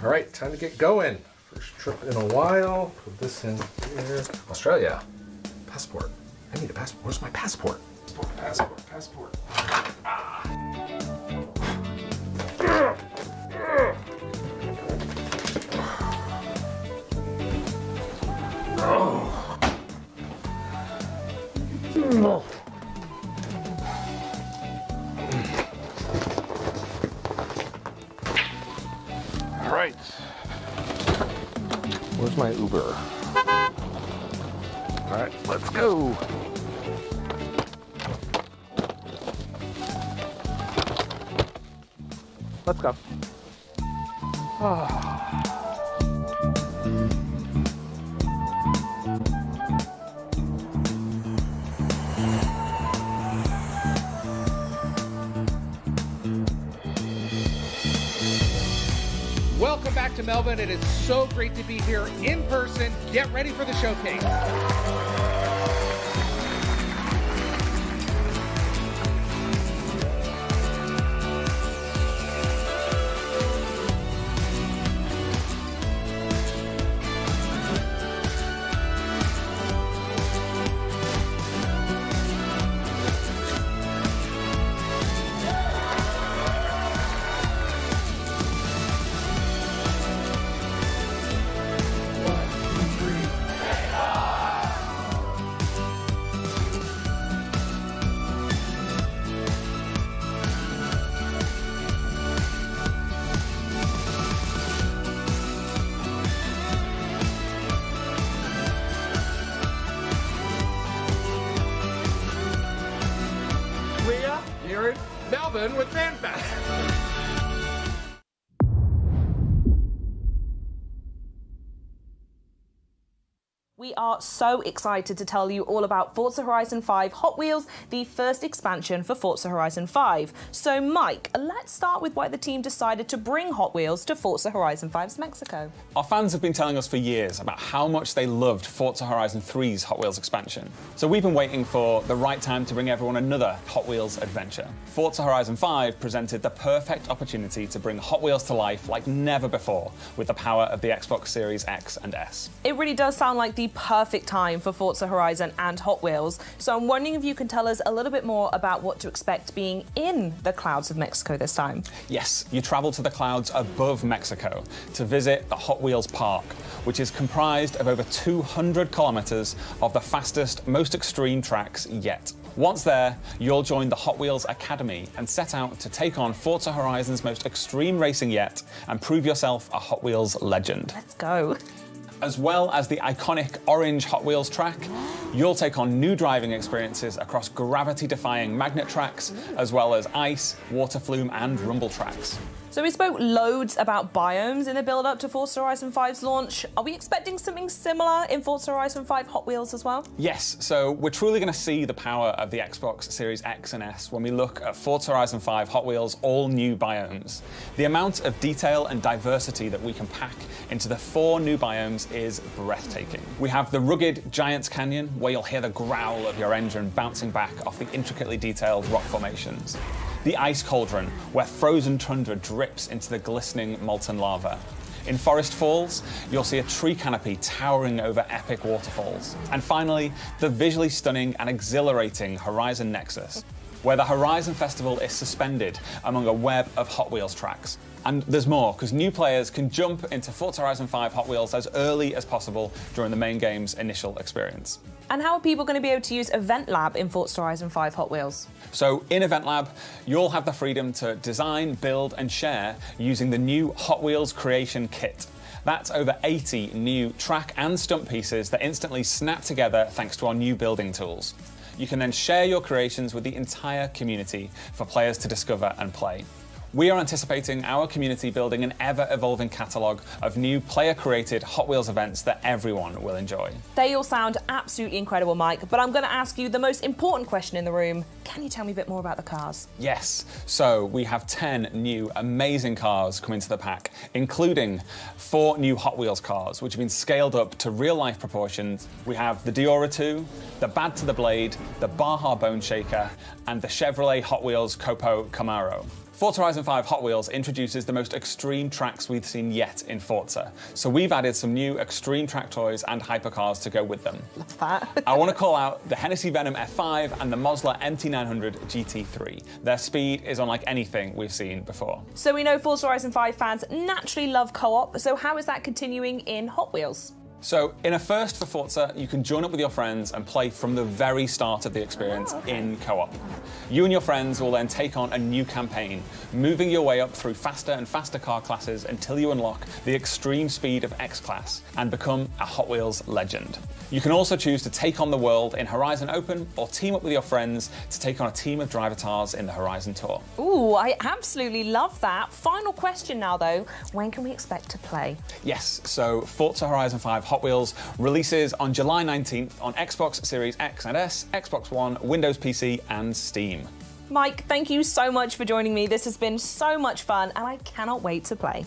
All right, time to get going. First trip in a while. Put this in here. Australia. Passport. I need a passport. Where's my passport? Passport. All right. Where's my Uber? All right, let's go. Let's go. Welcome back to Melbourne. It is so great to be here in person. Get ready for the showcase. Here in Melbourne with FanFest. We we are so excited to tell you all about Forza Horizon 5 Hot Wheels, the first expansion for Forza Horizon 5. So Mike, let's start with why the team decided to bring Hot Wheels to Forza Horizon 5's Mexico. Our fans have been telling us for years about how much they loved Forza Horizon 3's Hot Wheels expansion. So we've been waiting for the right time to bring everyone another Hot Wheels adventure. Forza Horizon 5 presented the perfect opportunity to bring Hot Wheels to life like never before with the power of the Xbox Series X and S. It really does sound like the perfect time for Forza Horizon and Hot Wheels, so I'm wondering if you can tell us a little bit more about what to expect being in the clouds of Mexico this time. Yes, you travel to the clouds above Mexico to visit the Hot Wheels Park, which is comprised of over 200 kilometers of the fastest, most extreme tracks yet. Once there, you'll join the Hot Wheels Academy and set out to take on Forza Horizon's most extreme racing yet and prove yourself a Hot Wheels legend. Let's go. As well as the iconic orange Hot Wheels track, you'll take on new driving experiences across gravity-defying magnet tracks, as well as ice, water flume, and rumble tracks. So we spoke loads about biomes in the build-up to Forza Horizon 5's launch. Are we expecting something similar in Forza Horizon 5 Hot Wheels as well? Yes, so we're truly going to see the power of the Xbox Series X and S when we look at Forza Horizon 5 Hot Wheels' all-new biomes. The amount of detail and diversity that we can pack into the 4 new biomes is breathtaking. We have the rugged Giants Canyon, where you'll hear the growl of your engine bouncing back off the intricately detailed rock formations. The Ice Cauldron, where frozen tundra drips into the glistening molten lava. In Forest Falls, you'll see a tree canopy towering over epic waterfalls. And finally, the visually stunning and exhilarating Horizon Nexus, where the Horizon Festival is suspended among a web of Hot Wheels tracks. And there's more, because new players can jump into Forza Horizon 5 Hot Wheels as early as possible during the main game's initial experience. And how are people going to be able to use Event Lab in Forza Horizon 5 Hot Wheels? So in Event Lab, you'll have the freedom to design, build, and share using the new Hot Wheels Creation Kit. That's over 80 new track and stunt pieces that instantly snap together thanks to our new building tools. You can then share your creations with the entire community for players to discover and play. We are anticipating our community building an ever-evolving catalogue of new player-created Hot Wheels events that everyone will enjoy. They all sound absolutely incredible, Mike, but I'm going to ask you the most important question in the room. Can you tell me a bit more about the cars? Yes, so we have 10 new amazing cars coming to the pack, including 4 new Hot Wheels cars, which have been scaled up to real-life proportions. We have the Diora 2, the Bad to the Blade, the Baja Bone Shaker, and the Chevrolet Hot Wheels Copo Camaro. Forza Horizon 5 Hot Wheels introduces the most extreme tracks we've seen yet in Forza. So we've added some new extreme track toys and hypercars to go with them. That's fat. I want to call out the Hennessy Venom F5 and the Mosler MT900 GT3. Their speed is unlike anything we've seen before. So we know Forza Horizon 5 fans naturally love co-op, so how is that continuing in Hot Wheels? So, in a first for Forza, you can join up with your friends and play from the very start of the experience in co-op. You and your friends will then take on a new campaign, moving your way up through faster and faster car classes until you unlock the extreme speed of X-Class and become a Hot Wheels legend. You can also choose to take on the world in Horizon Open or team up with your friends to take on a team of drivatars in the Horizon Tour. Ooh, I absolutely love that. Final question now, though. When can we expect to play? Yes, so Forza Horizon 5 Hot Wheels releases on July 19th on Xbox Series X and S, Xbox One, Windows PC, and Steam. Mike, thank you so much for joining me. This has been so much fun, and I cannot wait to play.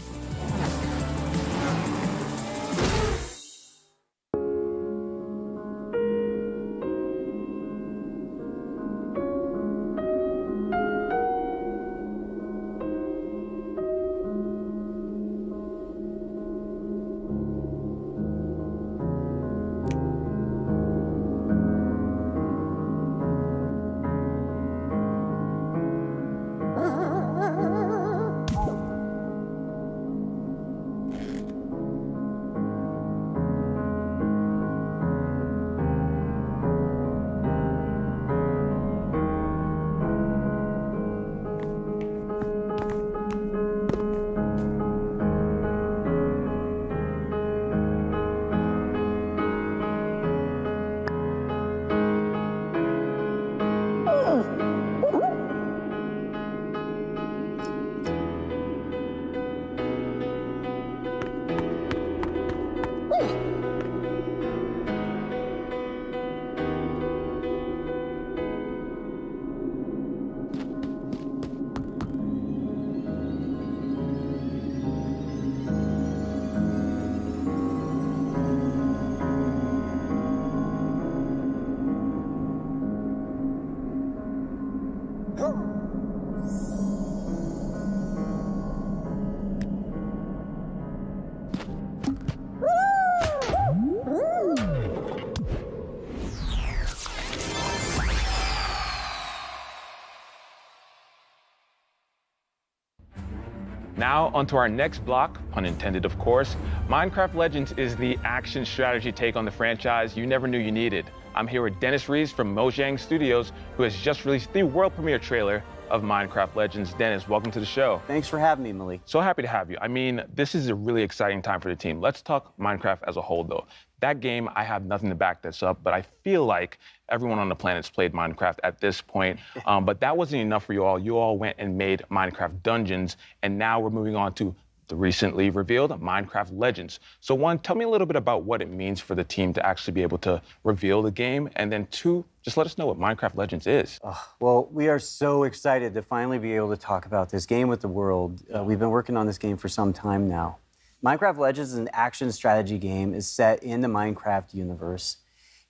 Now, onto our next block, pun intended, of course. Minecraft Legends is the action strategy take on the franchise you never knew you needed. I'm here with Dennis Rees from Mojang Studios, who has just released the world premiere trailer of Minecraft Legends. Dennis, welcome to the show. Thanks for having me, Malik. So happy to have you. I mean, this is a really exciting time for the team. Let's talk Minecraft as a whole, though. That game, I have nothing to back this up, but I feel like everyone on the planet's played Minecraft at this point. But that wasn't enough for you all. You all went and made Minecraft Dungeons, and now we're moving on to the recently revealed Minecraft Legends. So one, tell me a little bit about what it means for the team to actually be able to reveal the game, and then two, just let us know what Minecraft Legends is. Well, we are so excited to finally be able to talk about this game with the world. We've been working on this game for some time now. Minecraft Legends is an action strategy game is set in the Minecraft universe.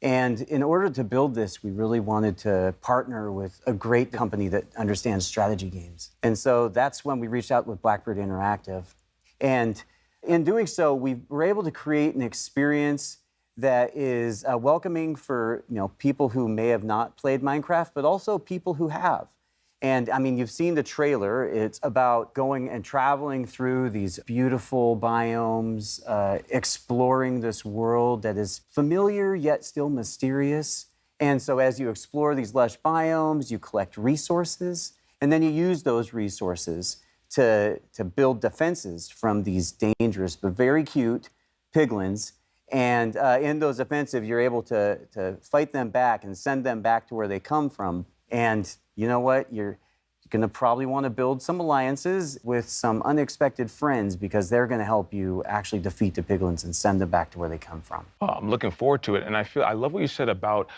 And in order to build this, we really wanted to partner with a great company that understands strategy games. And so that's when we reached out with Blackbird Interactive. And in doing so, we were able to create an experience that is welcoming for people who may have not played Minecraft, but also people who have. And I mean, you've seen the trailer. It's about going and traveling through these beautiful biomes, exploring this world that is familiar yet still mysterious. And so as you explore these lush biomes, you collect resources, and then you use those resources to build defenses from these dangerous but very cute piglins. And in those offensive, you're able to fight them back and send them back to where they come from. And you know what? You're going to probably want to build some alliances with some unexpected friends because they're going to help you actually defeat the piglins and send them back to where they come from. Oh, I'm looking forward to it. And I love what you said about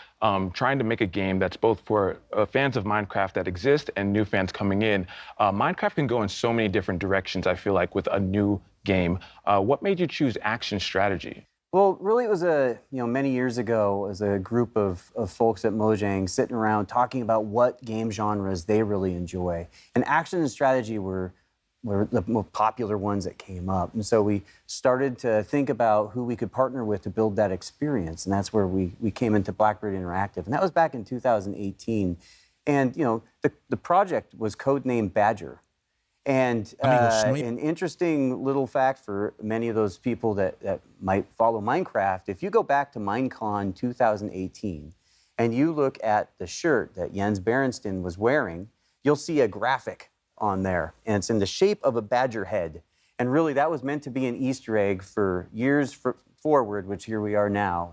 trying to make a game that's both for fans of Minecraft that exist and new fans coming in. Minecraft can go in so many different directions, I feel like, with a new game. What made you choose action strategy? Well, really, it was many years ago, as a group of folks at Mojang sitting around talking about what game genres they really enjoy. And action and strategy were the most popular ones that came up. And so we started to think about who we could partner with to build that experience. And that's where we came into Blackbird Interactive. And that was back in 2018. And, the project was codenamed Badger. And an interesting little fact for many of those people that might follow Minecraft, if you go back to Minecon 2018 and you look at the shirt that Jens Berenstain was wearing, you'll see a graphic on there, and it's in the shape of a badger head. And really, that was meant to be an Easter egg for years forward, which here we are now.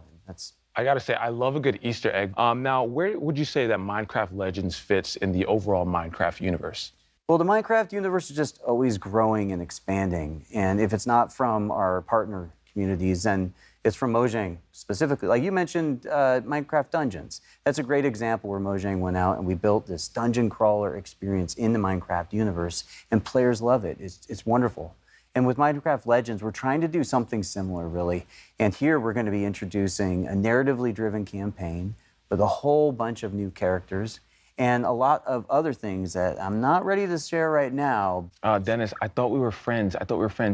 I gotta say, I love a good Easter egg. Now, where would you say that Minecraft Legends fits in the overall Minecraft universe? Well, the Minecraft universe is just always growing and expanding. And if it's not from our partner communities, then it's from Mojang specifically. Like you mentioned, Minecraft Dungeons. That's a great example where Mojang went out and we built this dungeon crawler experience in the Minecraft universe, and players love it. It's wonderful. And with Minecraft Legends, we're trying to do something similar, really. And here we're going to be introducing a narratively driven campaign with a whole bunch of new characters and a lot of other things that I'm not ready to share right now. Dennis, I thought we were friends.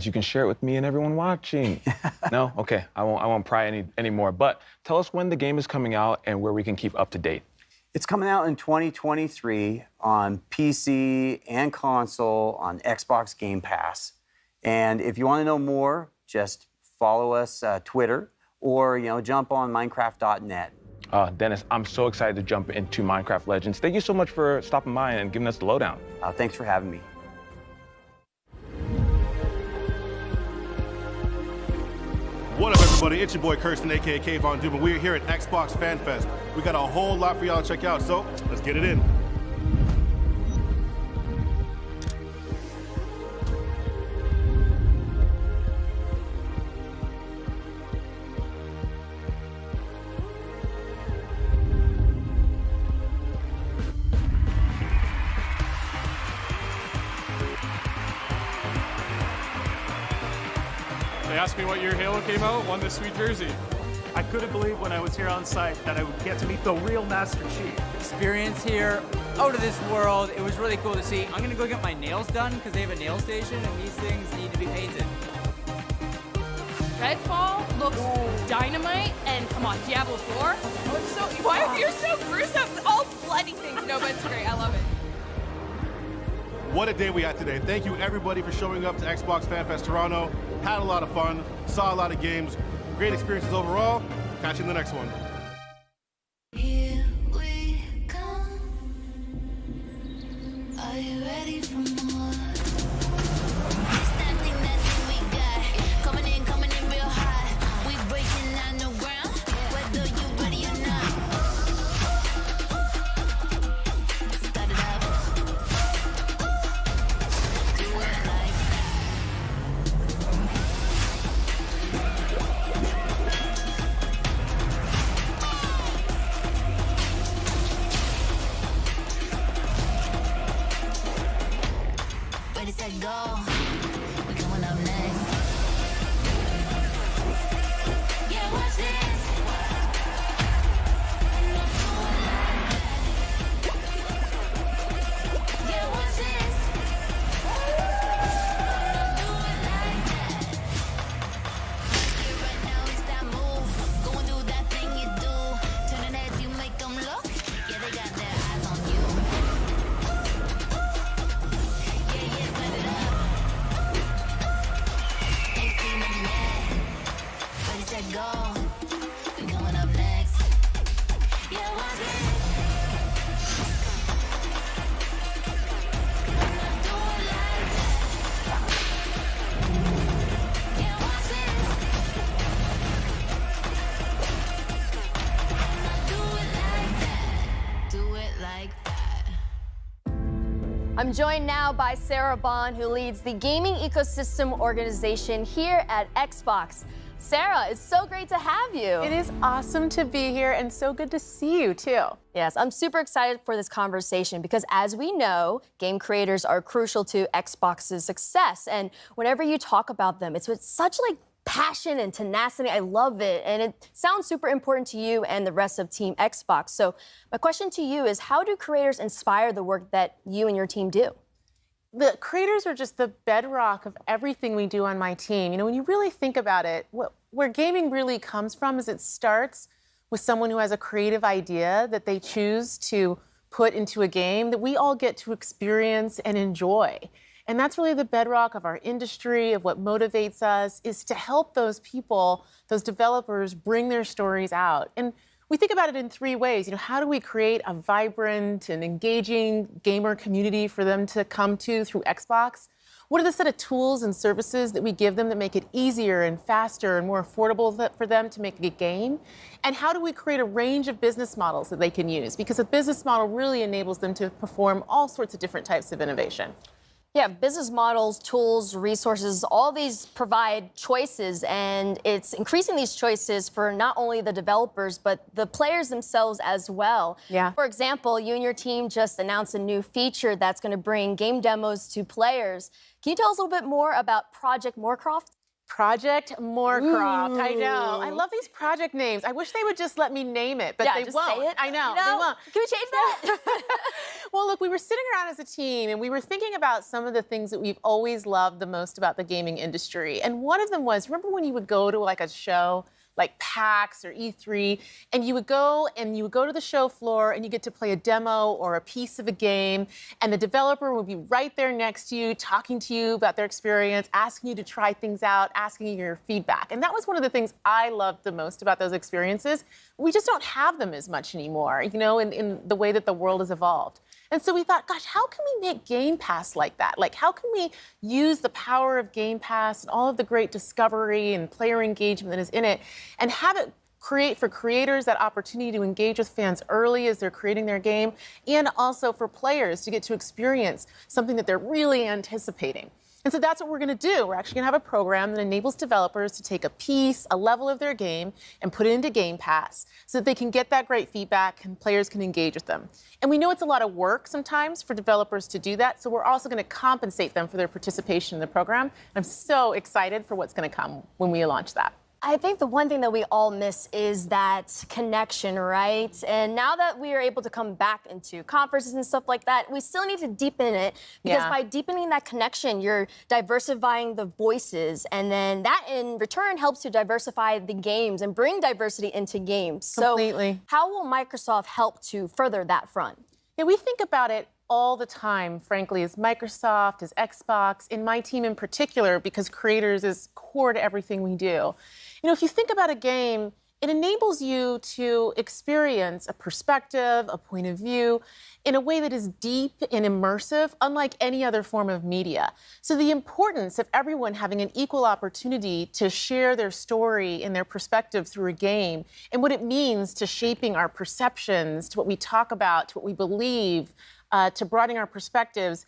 You can share it with me and everyone watching. No? Okay, I won't pry anymore. But tell us when the game is coming out and where we can keep up to date. It's coming out in 2023 on PC and console on Xbox Game Pass. And if you want to know more, just follow us Twitter or jump on Minecraft.net. Dennis, I'm so excited to jump into Minecraft Legends. Thank you so much for stopping by and giving us the lowdown. Thanks for having me. What up, everybody? It's your boy Kirsten, aka K Von Doom, and we're here at Xbox Fan Fest. We got a whole lot for y'all to check out, so let's get it in. They asked me what year Halo came out, won this sweet jersey. I couldn't believe when I was here on site that I would get to meet the real Master Chief. Experience here, out of this world. It was really cool to see. I'm gonna go get my nails done because they have a nail station and these things need to be painted. Red Fall looks dynamite, and come on, Diablo 4. Oh, it's so, why are you so gruesome? All bloody things. No, but it's great. I love it. What a day we had today. Thank you everybody for showing up to Xbox Fan Fest Toronto. Had a lot of fun, saw a lot of games, great experiences overall. Catch you in the next one. Here we come. Are you ready for more? That thing we got. Coming in real hot. We breaking down the ground, whether you ready or not. Start it up. Do it like ready, set, go. We coming up next. Yeah, watch this. Yeah, watch this. Do it like that. Yeah, right now it's that move. Go and do that thing you do. Turning heads, you make them look. Yeah, they got their eyes on you. Set it up. Ain't seen them yet. Ready, set, go. We coming up next. Yeah, watch this. Do it like that. Yeah, watch this. Do it like that. Do it like that. I'm joined now by Sarah Bond, who leads the gaming ecosystem organization here at Xbox. Sarah, it's so great to have you. It is awesome to be here and so good to see you too. Yes, I'm super excited for this conversation because as we know, game creators are crucial to Xbox's success. And whenever you talk about them, it's with such passion and tenacity. I love it. And it sounds super important to you and the rest of Team Xbox. So my question to you is, how do creators inspire the work that you and your team do? The creators are just the bedrock of everything we do on my team. You know, when you really think about it, where gaming really comes from is it starts with someone who has a creative idea that they choose to put into a game that we all get to experience and enjoy. And that's really the bedrock of our industry, of what motivates us, is to help those people, those developers, bring their stories out. And we think about it in three ways. You know, how do we create a vibrant and engaging gamer community for them to come to through Xbox? What are the set of tools and services that we give them that make it easier and faster and more affordable for them to make a game? And how do we create a range of business models that they can use? Because a business model really enables them to perform all sorts of different types of innovation. Yeah, business models, tools, resources, all these provide choices, and it's increasing these choices for not only the developers, but the players themselves as well. Yeah. For example, you and your team just announced a new feature that's going to bring game demos to players. Can you tell us a little bit more about Project Moorcroft? Project Moorcroft. Ooh. I know. I love these project names. I wish they would just let me name it, but yeah, they just won't. Say it. I know. You They won't. Can we change that? Well, look, we were sitting around as a team and we were thinking about some of the things that we've always loved the most about the gaming industry. And one of them was, remember when you would go to like a show like PAX or E3, and you would go to the show floor and you get to play a demo or a piece of a game, and the developer would be right there next to you, talking to you about their experience, asking you to try things out, asking you your feedback. And that was one of the things I loved the most about those experiences. We just don't have them as much anymore, you know, in the way that the world has evolved. And so we thought, gosh, how can we make Game Pass like that? Like, how can we use the power of Game Pass and all of the great discovery and player engagement that is in it and have it create for creators that opportunity to engage with fans early as they're creating their game, and also for players to get to experience something that they're really anticipating. And so that's what we're going to do. We're actually going to have a program that enables developers to take a piece, a level of their game, and put it into Game Pass so that they can get that great feedback and players can engage with them. And we know it's a lot of work sometimes for developers to do that, so we're also going to compensate them for their participation in the program. I'm so excited for what's going to come when we launch that. I think the one thing that we all miss is that connection, right? And now that we are able to come back into conferences and stuff like that, we still need to deepen it, because by deepening that connection, you're diversifying the voices, and then that in return helps to diversify the games and bring diversity into games. Completely. So how will Microsoft help to further that front? Yeah, we think about it all the time, frankly, as Microsoft, as Xbox, in my team in particular, because creators is core to everything we do. If you think about a game, it enables you to experience a perspective, a point of view, in a way that is deep and immersive, unlike any other form of media. So the importance of everyone having an equal opportunity to share their story and their perspective through a game, and what it means to shaping our perceptions, to what we talk about, to what we believe, to broadening our perspectives,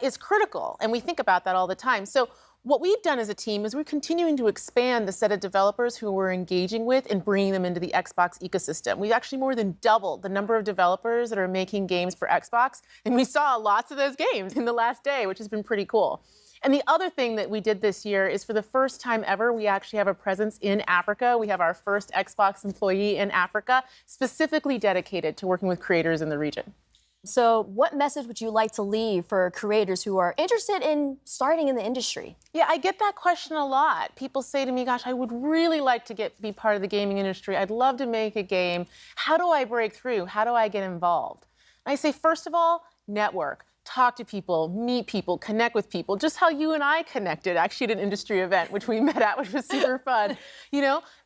is critical. And we think about that all the time. So what we've done as a team is we're continuing to expand the set of developers who we're engaging with and bringing them into the Xbox ecosystem. We've actually more than doubled the number of developers that are making games for Xbox, and we saw lots of those games in the last day, which has been pretty cool. And the other thing that we did this year is, for the first time ever, we actually have a presence in Africa. We have our first Xbox employee in Africa, specifically dedicated to working with creators in the region. So what message would you like to leave for creators who are interested in starting in the industry? Yeah, I get that question a lot. People say to me, gosh, I would really like to be part of the gaming industry. I'd love to make a game. How do I break through? How do I get involved? And I say, first of all, network. Talk to people, meet people, connect with people, just how you and I connected actually at an industry event, which we met at, which was super fun.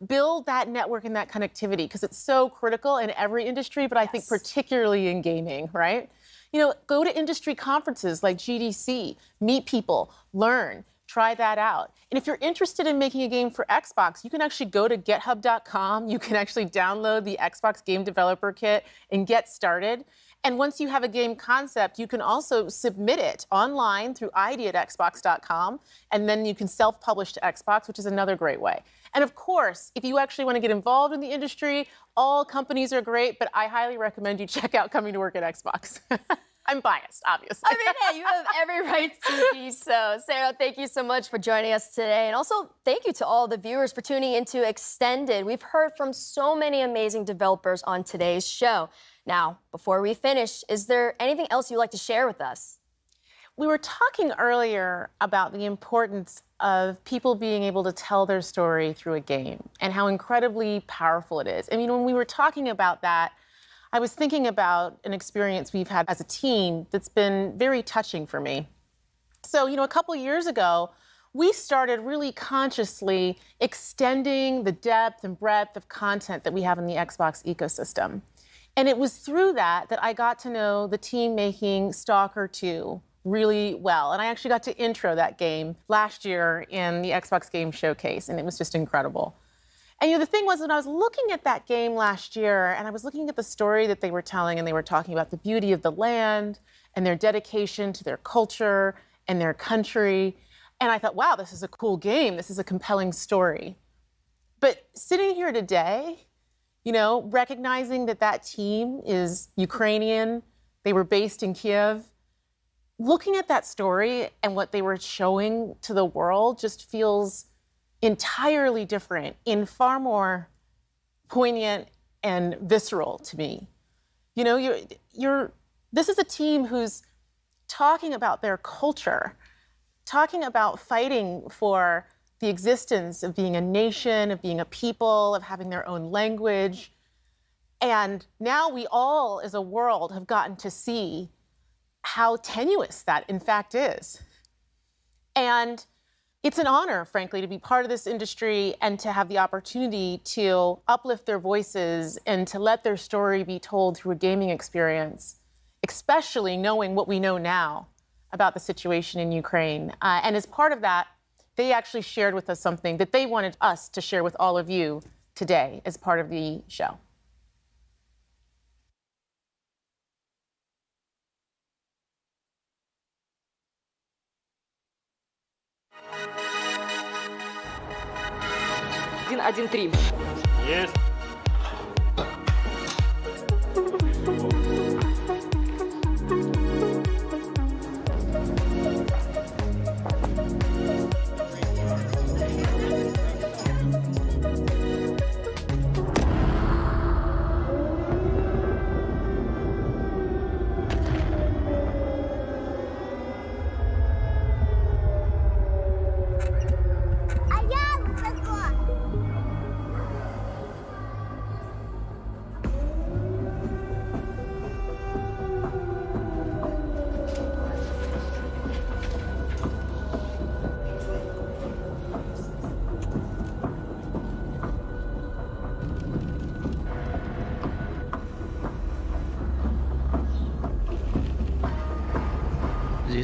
Build that network and that connectivity, because it's so critical in every industry, but I think particularly in gaming, right? Go to industry conferences like GDC, meet people, learn, try that out. And if you're interested in making a game for Xbox, you can actually go to github.com. You can actually download the Xbox Game Developer Kit and get started. And once you have a game concept, you can also submit it online through id@xbox.com, and then you can self-publish to Xbox, which is another great way. And of course, if you actually want to get involved in the industry, all companies are great, but I highly recommend you check out coming to work at Xbox. I'm biased, obviously. I mean, hey, you have every right to be so. Sarah, thank you so much for joining us today. And also, thank you to all the viewers for tuning into Extended. We've heard from so many amazing developers on today's show. Now, before we finish, is there anything else you'd like to share with us? We were talking earlier about the importance of people being able to tell their story through a game and how incredibly powerful it is. I mean, when we were talking about that, I was thinking about an experience we've had as a team that's been very touching for me. So, a couple years ago, we started really consciously extending the depth and breadth of content that we have in the Xbox ecosystem. And it was through that I got to know the team making Stalker 2 really well. And I actually got to intro that game last year in the Xbox Game Showcase, and it was just incredible. And the thing was, when I was looking at that game last year, and I was looking at the story that they were telling, and they were talking about the beauty of the land and their dedication to their culture and their country, and I thought, wow, this is a cool game. This is a compelling story. But sitting here today, recognizing that team is Ukrainian, they were based in Kiev, looking at that story and what they were showing to the world just feels entirely different and far more poignant and visceral to me. This is a team who's talking about their culture, talking about fighting for the existence of being a nation, of being a people, of having their own language. And now we all, as a world, have gotten to see how tenuous that, in fact, is. And it's an honor, frankly, to be part of this industry and to have the opportunity to uplift their voices and to let their story be told through a gaming experience, especially knowing what we know now about the situation in Ukraine. And as part of that, they actually shared with us something that they wanted us to share with all of you today as part of the show. Есть.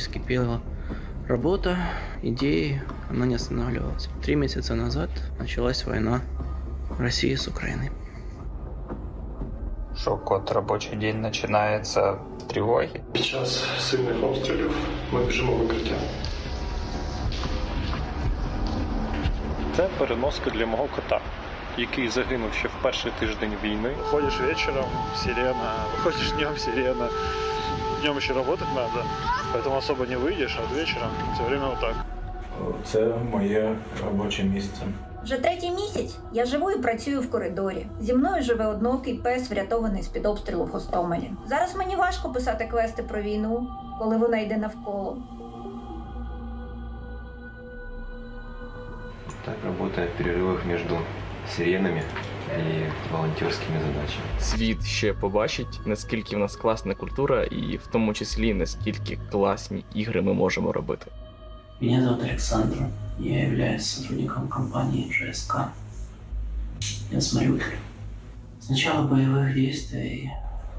кипела работа, идеи, она не останавливалась. 3 месяца назад началась война России с Украиной. Шок от робочий день починається з тривоги. Під час сильних обстрілів ми біжимо в укриття. Це переноска для мого кота, який загинув ще в перший тиждень війни. Ходишь вечером, сирена, выходишь днем, сирена. Днем еще работать надо, поэтому особо не выйдешь, а вечером все время вот так. Це моє робоче місце. Вже 3-й місяць я живу і працюю в коридорі. Зі мною живе одноокий пес, врятований з-під обстрілу в Гостомелі. Зараз мені важко писати квести про війну, коли вона йде навколо. Так работает в перерывах между сиренами і волонтерськими задачами. Світ ще побачить, наскільки в нас класна культура і в тому числі наскільки класні ігри ми можемо робити. Меня зовут Александр. Я являюсь сотрудником компании ЖСК. Я с Мариуполя. С начала боевых действий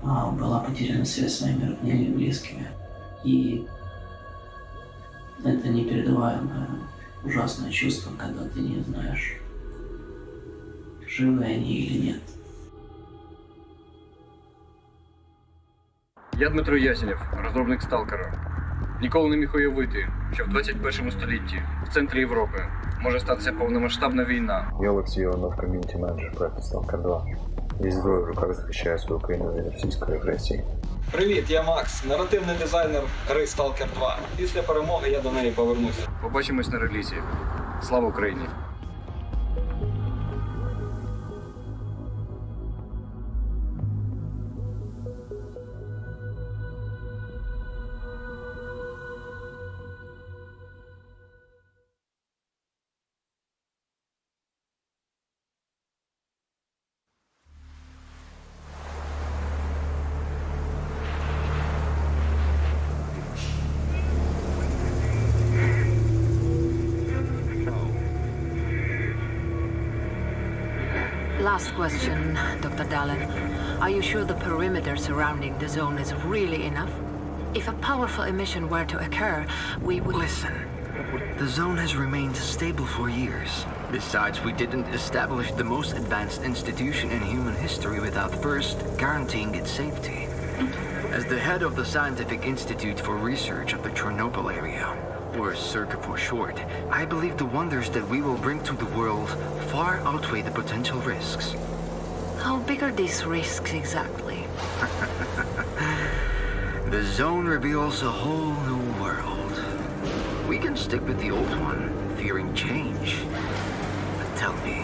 была потеряна связь с моими родными и близкими. И это непередаваемое, ужасное чувство, когда ты не знаешь, живы они или нет. Я Дмитро Ясенєв, розробник Сталкера. Ніколи не міг уявити, що в 21 столітті в центрі Європи може статися повномасштабна війна. Я Олексій Іванов, ком'юніті-менеджер проекту Stalker 2. Зі зброєю в руках захищаю свою країну від російської агресії. Привіт, я Макс, наративний дизайнер гри Stalker 2. Після перемоги я до неї повернуся. Побачимось на релізі. Слава Україні! Last question, Dr. Dallin. Are you sure the perimeter surrounding the zone is really enough? If a powerful emission were to occur, we would... Listen, the zone has remained stable for years. Besides, we didn't establish the most advanced institution in human history without first guaranteeing its safety. As the head of the Scientific Institute for Research of the Chernobyl area, or CERC for short, I believe the wonders that we will bring to the world far outweigh the potential risks. How big are these risks exactly? The zone reveals a whole new world. We can stick with the old one, fearing change. But tell me,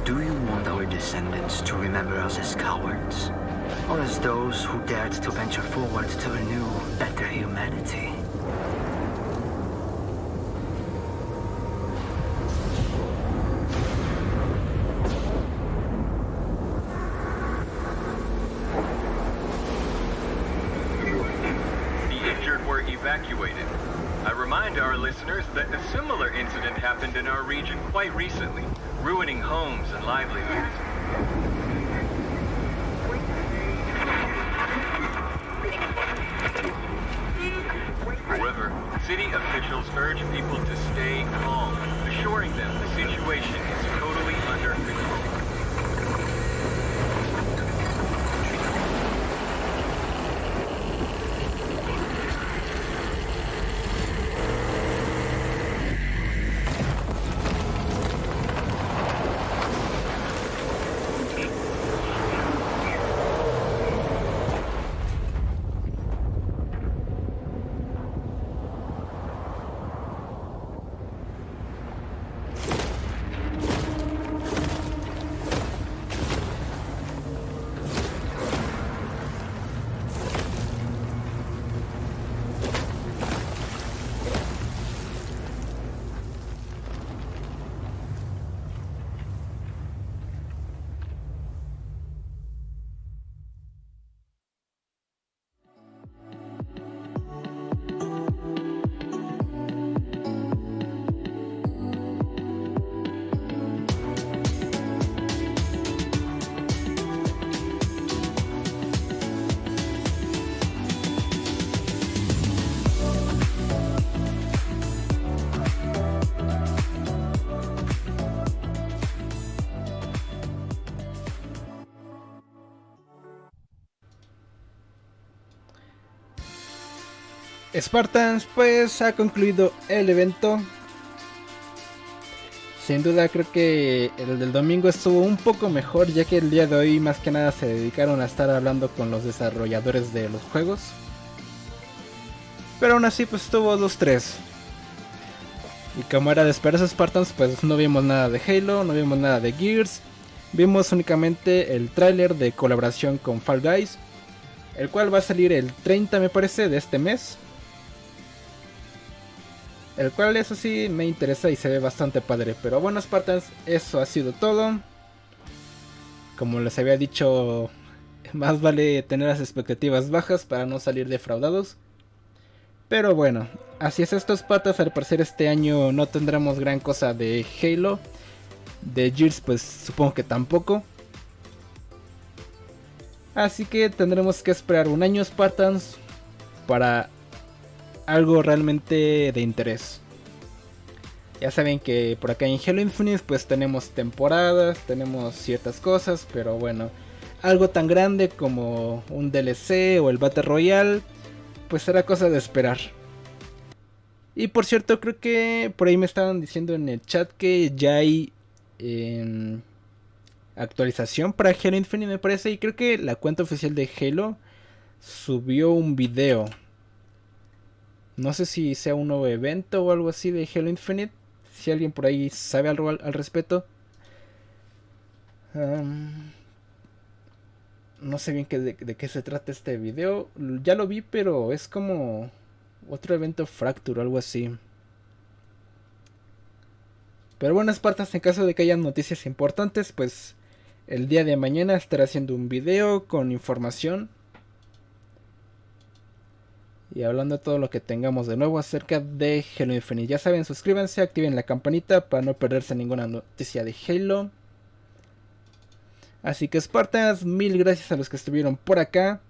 do you want our descendants to remember us as cowards? Or as those who dared to venture forward to a new, better humanity? Evacuated. I remind our listeners that a similar incident happened in our region quite recently, ruining homes and livelihoods. However, city officials urge people to stay calm, assuring them the situation is totally under control. Spartans, pues ha concluido el evento. Sin duda creo que el del domingo estuvo un poco mejor, ya que el día de hoy más que nada se dedicaron a estar hablando con los desarrolladores de los juegos. Pero aún así pues estuvo 2-3. Y como era de esperarse, Spartans, pues no vimos nada de Halo, no vimos nada de Gears. Vimos únicamente el tráiler de colaboración con Fall Guys, el cual va a salir el 30 me parece de este mes. El cual eso sí me interesa y se ve bastante padre. Pero bueno, Spartans, eso ha sido todo. Como les había dicho, más vale tener las expectativas bajas para no salir defraudados. Pero bueno, así es esto, Spartans. Al parecer este año no tendremos gran cosa de Halo. De Gears pues supongo que tampoco. Así que tendremos que esperar un año, Spartans, para algo realmente de interés. Ya saben que por acá en Halo Infinite pues tenemos temporadas, tenemos ciertas cosas, pero bueno, algo tan grande como un DLC o el Battle Royale pues será cosa de esperar. Y por cierto, creo que por ahí me estaban diciendo en el chat que ya hay actualización para Halo Infinite me parece, y creo que la cuenta oficial de Halo subió un video. No sé si sea un nuevo evento o algo así de Halo Infinite. Si alguien por ahí sabe algo al respecto. No sé bien de qué se trata este video. Ya lo vi, pero es como otro evento Fracture o algo así. Pero bueno, Spartans, en caso de que haya noticias importantes, pues el día de mañana estaré haciendo un video con información y hablando de todo lo que tengamos de nuevo acerca de Halo Infinite. Ya saben, suscríbanse, activen la campanita para no perderse ninguna noticia de Halo. Así que Spartans, mil gracias a los que estuvieron por acá.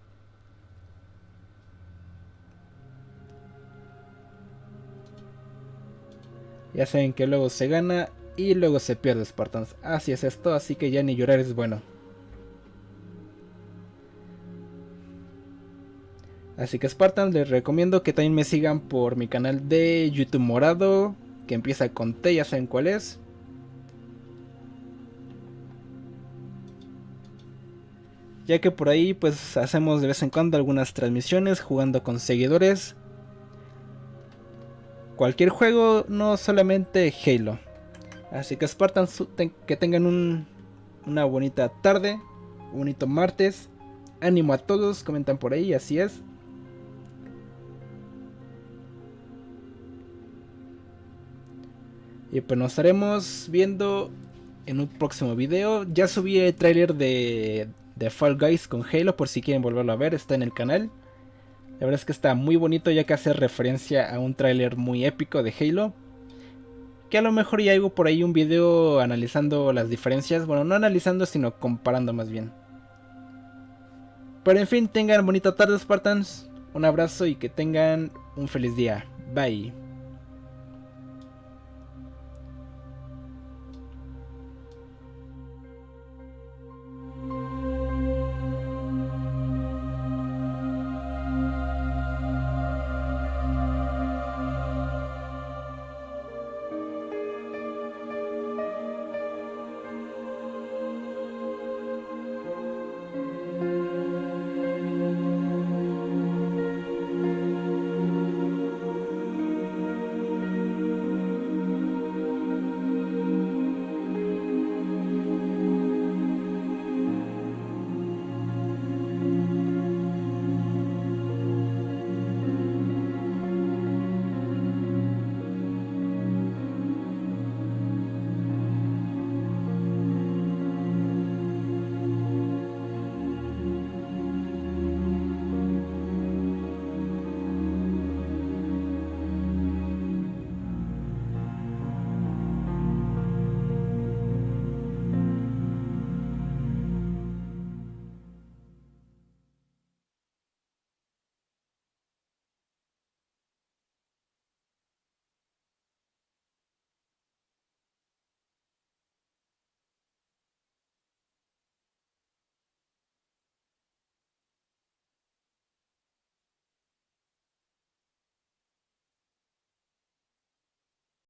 Ya saben que luego se gana y luego se pierde, Spartans. Así es esto, así que ya ni llorar es bueno. Así que Spartans, les recomiendo que también me sigan por mi canal de YouTube morado, que empieza con T, ya saben cuál es. Ya que por ahí pues hacemos de vez en cuando algunas transmisiones jugando con seguidores. Cualquier juego, no solamente Halo. Así que Spartans, que tengan una bonita tarde, un bonito martes. Ánimo a todos, comentan por ahí, así es. Y pues nos estaremos viendo en un próximo video. Ya subí el tráiler de Fall Guys con Halo, por si quieren volverlo a ver, está en el canal. La verdad es que está muy bonito, ya que hace referencia a un tráiler muy épico de Halo. Que a lo mejor ya hago por ahí un video analizando las diferencias. Bueno, no analizando, sino comparando más bien. Pero en fin, tengan bonita tarde, Spartans. Un abrazo y que tengan un feliz día. Bye.